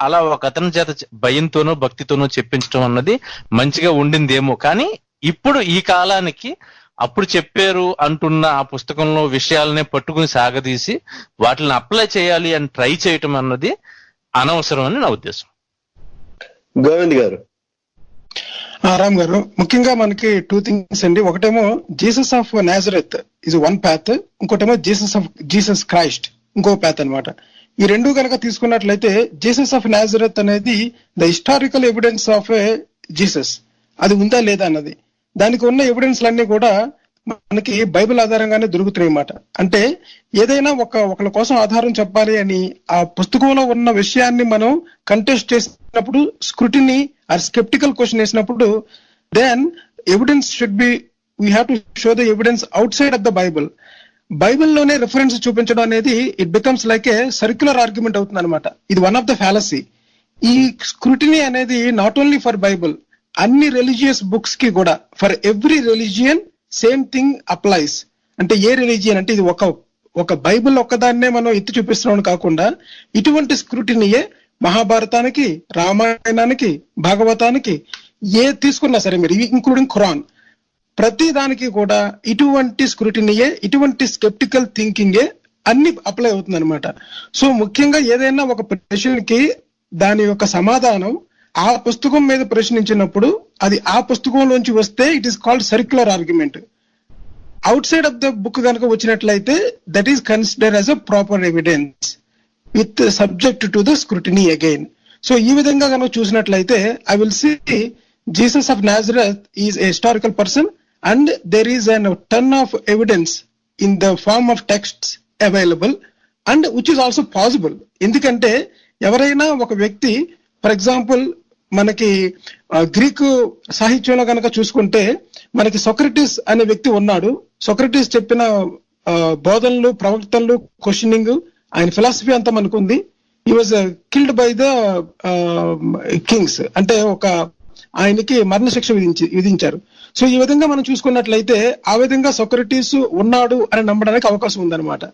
అలా ఒక అతని చేత భయంతోనో భక్తితోనో చెప్పించడం అన్నది మంచిగా ఉండిందేమో. కానీ ఇప్పుడు ఈ కాలానికి అప్పుడు చెప్పారు అంటున్న ఆ పుస్తకంలో విషయాలనే పట్టుకుని సాగదీసి వాటిని అప్లై చేయాలి అని ట్రై చేయటం అన్నది అనవసరం అని నా ఉద్దేశం. గోవింద్ గారు. రామ్ గారు, ముఖ్యంగా మనకి 2 థింగ్స్ అండి. ఒకటేమో Jesus of Nazareth is 1 path, ఇంకోటేమో జీసస్ క్రైస్ట్ ఇంకో పాత్ అన్నమాట. ఈ రెండు కనుక తీసుకున్నట్లయితే జీసస్ ఆఫ్ నాజరెత్ అనేది the historical evidence of Jesus, అది ఉందా లేదా అన్నది. దానికి ఉన్న ఎవిడెన్స్ లన్నీ కూడా మనకి బైబిల్ ఆధారంగానే దొరుకుతున్నాయి అన్నమాట. అంటే ఏదైనా ఒకళ్ళ కోసం ఆధారం చెప్పాలి అని ఆ పుస్తకంలో ఉన్న విషయాన్ని మనం కంటెస్ట్ చేసినప్పుడు, స్క్రూటినీ ఆర్ స్కెప్టికల్ క్వశ్చన్ వేసినప్పుడు, then evidence should be, we have to show the evidence outside of the Bible. బైబిల్లోనే రిఫరెన్స్ చూపించడం అనేది it becomes like a circular argument అవుతుంది అనమాట. ఇది వన్ ఆఫ్ ద ఫ్యాలసీ. ఈ scrutiny అనేది not only for Bible, అన్ని religious books కి కూడా, for every religion same thing applies. అంటే ఏ రిలీజియన్ అంటే ఇది ఒక బైబిల్ ఒక్కదాన్నే మనం ఎత్తి చూపిస్తున్నాం కాకుండా ఇటువంటి స్క్రూటినీయే మహాభారతానికి, రామాయణానికి, భాగవతానికి ఏ తీసుకున్నా సరే మీరు, ఇంక్లూడింగ్ ఖురాన్, ప్రతి దానికి కూడా ఇటువంటి స్క్రూటినీయే, ఇటువంటి స్కెప్టికల్ థింకింగే అన్ని అప్లై అవుతుంది అనమాట. సో ముఖ్యంగా ఏదైనా ఒక ప్రశ్నకి దాని యొక్క సమాధానం ఆ పుస్తకం మీద ప్రశ్నించినప్పుడు అది ఆ పుస్తకంలోంచి వస్తే it is called circular argument. Outside of the book కనుక వచ్చినట్లయితే that is consider as a proper evidence with subject to the scrutiny again. So ఈ విధంగా కనుక చూసినట్లయితే I will see Jesus of Nazareth is a historical person and there is a ton of evidence in the form of texts available and which is also possible. ఎందుకంటే ఎవరైనా ఒక వ్యక్తి, for example మనకి Greek సాహిత్యంలో కనుక చూసుకుంటే మనకి Socrates అనే వ్యక్తి ఉన్నాడు. సోక్రటీస్ చెప్పిన బోధనలు, ప్రవర్తనలు, క్వశ్చనింగ్, ఆయన ఫిలాసఫీ అంతా మనకుంది. He was killed by the Kings, అంటే ఆయనకి మరణశిక్ష విధించారు. సో ఈ విధంగా మనం చూసుకున్నట్లయితే ఆ విధంగా సోక్రటీస్ ఉన్నాడు అని నమ్మడానికి అవకాశం ఉందన్నమాట.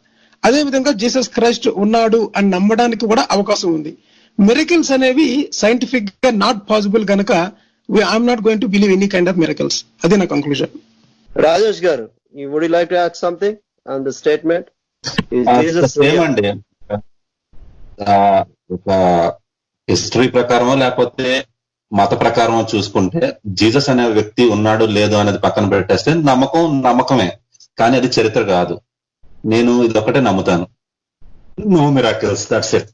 అదే విధంగా జీసస్ క్రైస్ట్ ఉన్నాడు అని నమ్మడానికి కూడా అవకాశం ఉంది. మిరకిల్స్ అనేవి సైంటిఫిక్ గా నాట్ పాసిబుల్ కనుక I'm not going to believe any kind of miracles. అదే నా కంక్లూజన్. రాజేష్ గారు, would you like to add something on the statement? ఏమండి, ఒక హిస్టరీ ప్రకారమో లేకపోతే మత ప్రకారం చూసుకుంటే జీసస్ అనే వ్యక్తి ఉన్నాడు లేదో అనేది పక్కన పెట్టేస్తే నమ్మకమే, కానీ అది చరిత్ర కాదు. నేను ఇది ఒకటే నమ్ముతాను, no miracles, that's it.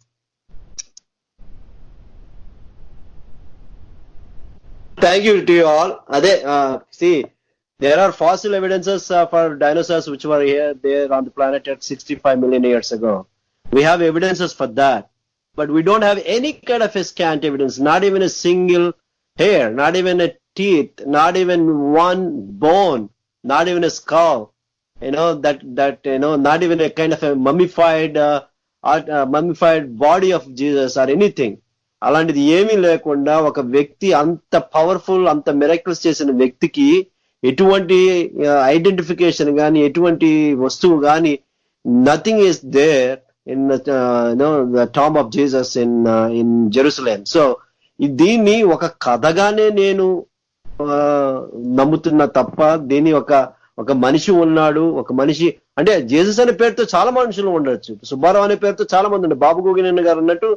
Thank you to you all. అదే see, there are fossil evidences for dinosaurs which were here there on the planet at 65 million years ago. We have evidences for that. but we don't have any kind of a scant evidence, not even a single hair, not even a teeth, not even one bone, not even a skull, not even a kind of a mummified body of Jesus or anything. అలాంటిది ఏమీ లేకుండా ఒక వ్యక్తి అంత powerful, అంత miracles చేసిన వ్యక్తికి ఎటువంటి ఐడెంటిఫికేషన్ కానీ, ఎటువంటి వస్తువు కానీ, nothing is there in the tomb of Jesus in Jerusalem. So దీన్ని ఒక కథగానే నేను నమ్ముతున్నా తప్ప దీన్ని ఒక మనిషి ఉన్నాడు, ఒక మనిషి అంటే జీసస్ అనే పేరుతో చాలా మనుషులు ఉండొచ్చు, సుబ్బారావు అనే పేరుతో చాలా మంది ఉన్నారు. బాబు గోగినేని గారు అన్నట్టు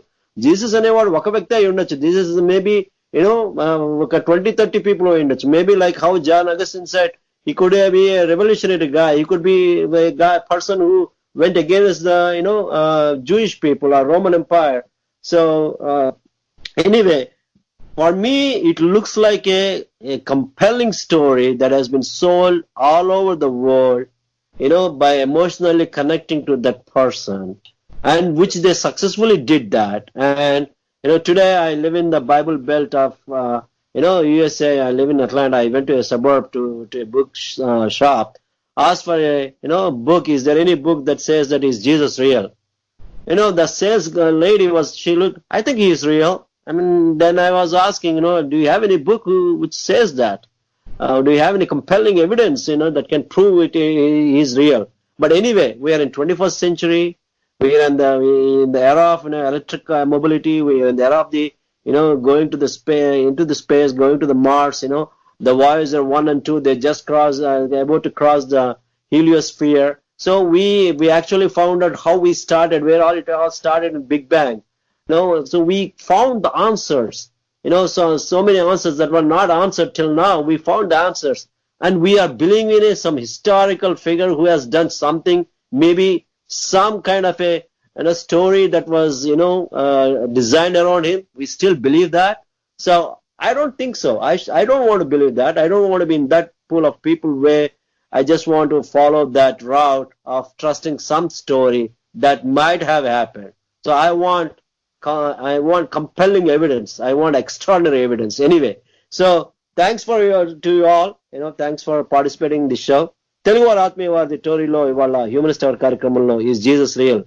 జీసస్ అనేవాడు ఒక వ్యక్తి అయి ఉండొచ్చు. జీసస్ మేబీ ఒక 20-30 people అయి ఉండొచ్చు. Maybe like how John Augustine said he could be a revolutionary guy, he could be a person who went against the Jewish people or Roman Empire. So anyway, for me it looks like a compelling story that has been sold all over the world, by emotionally connecting to that person, and which they successfully did that. And today I live in the Bible belt of USA. I live in Atlanta. I went to a suburb to a book shop, asked for a book. Is there any book that says that is Jesus real? The sales lady she looked, I think he is real. I mean, then I was asking, do you have any book which says that? Do you have any compelling evidence, that can prove it is real? But anyway, we are in 21st century. We are in the era of electric mobility. We are in the era of the going to the space, going to the Mars. The Voyager 1 and 2, they just they're about to cross the heliosphere. So we actually found out how we started, where it all started in Big Bang. So we found the answers. So many answers that were not answered till now. We found the answers, and we are believing in some historical figure who has done something, maybe some kind of a story that was designed around him. We still believe that. So I don't think so. I don't want to believe that. I don't want to be in that pool of people where I just want to follow that route of trusting some story that might have happened. So I want compelling evidence. I want extraordinary evidence. Anyway, so thanks to you all. Thanks for participating in the show. Telugu వారి ఆత్మీయ వారి టోరీలో ఇవాళ humanist hour కార్యక్రమంలో is Jesus real,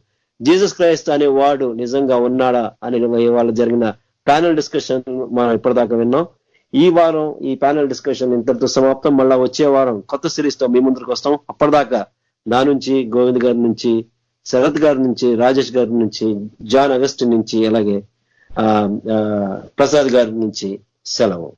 Jesus Christ అనేవాడు నిజంగా ఉన్నాడా అని ఇవాళ జరిగిన ప్యానెల్ డిస్కషన్ మనం ఇప్పటిదాకా విన్నాం. ఈ వారం ఈ ప్యానెల్ డిస్కషన్ ఇంతటితో సమాప్తం. మళ్ళా వచ్చే వారం కొత్త సిరీస్ తో మీ ముందుకు వస్తాం. అప్పటిదాకా నా నుంచి, గోవింద్ గారి నుంచి, శరత్ గారి నుంచి, రాజేష్ గారి నుంచి, జాన్ అగస్టిన్ నుంచి, అలాగే ప్రసాద్ గారి నుంచి సెలవు.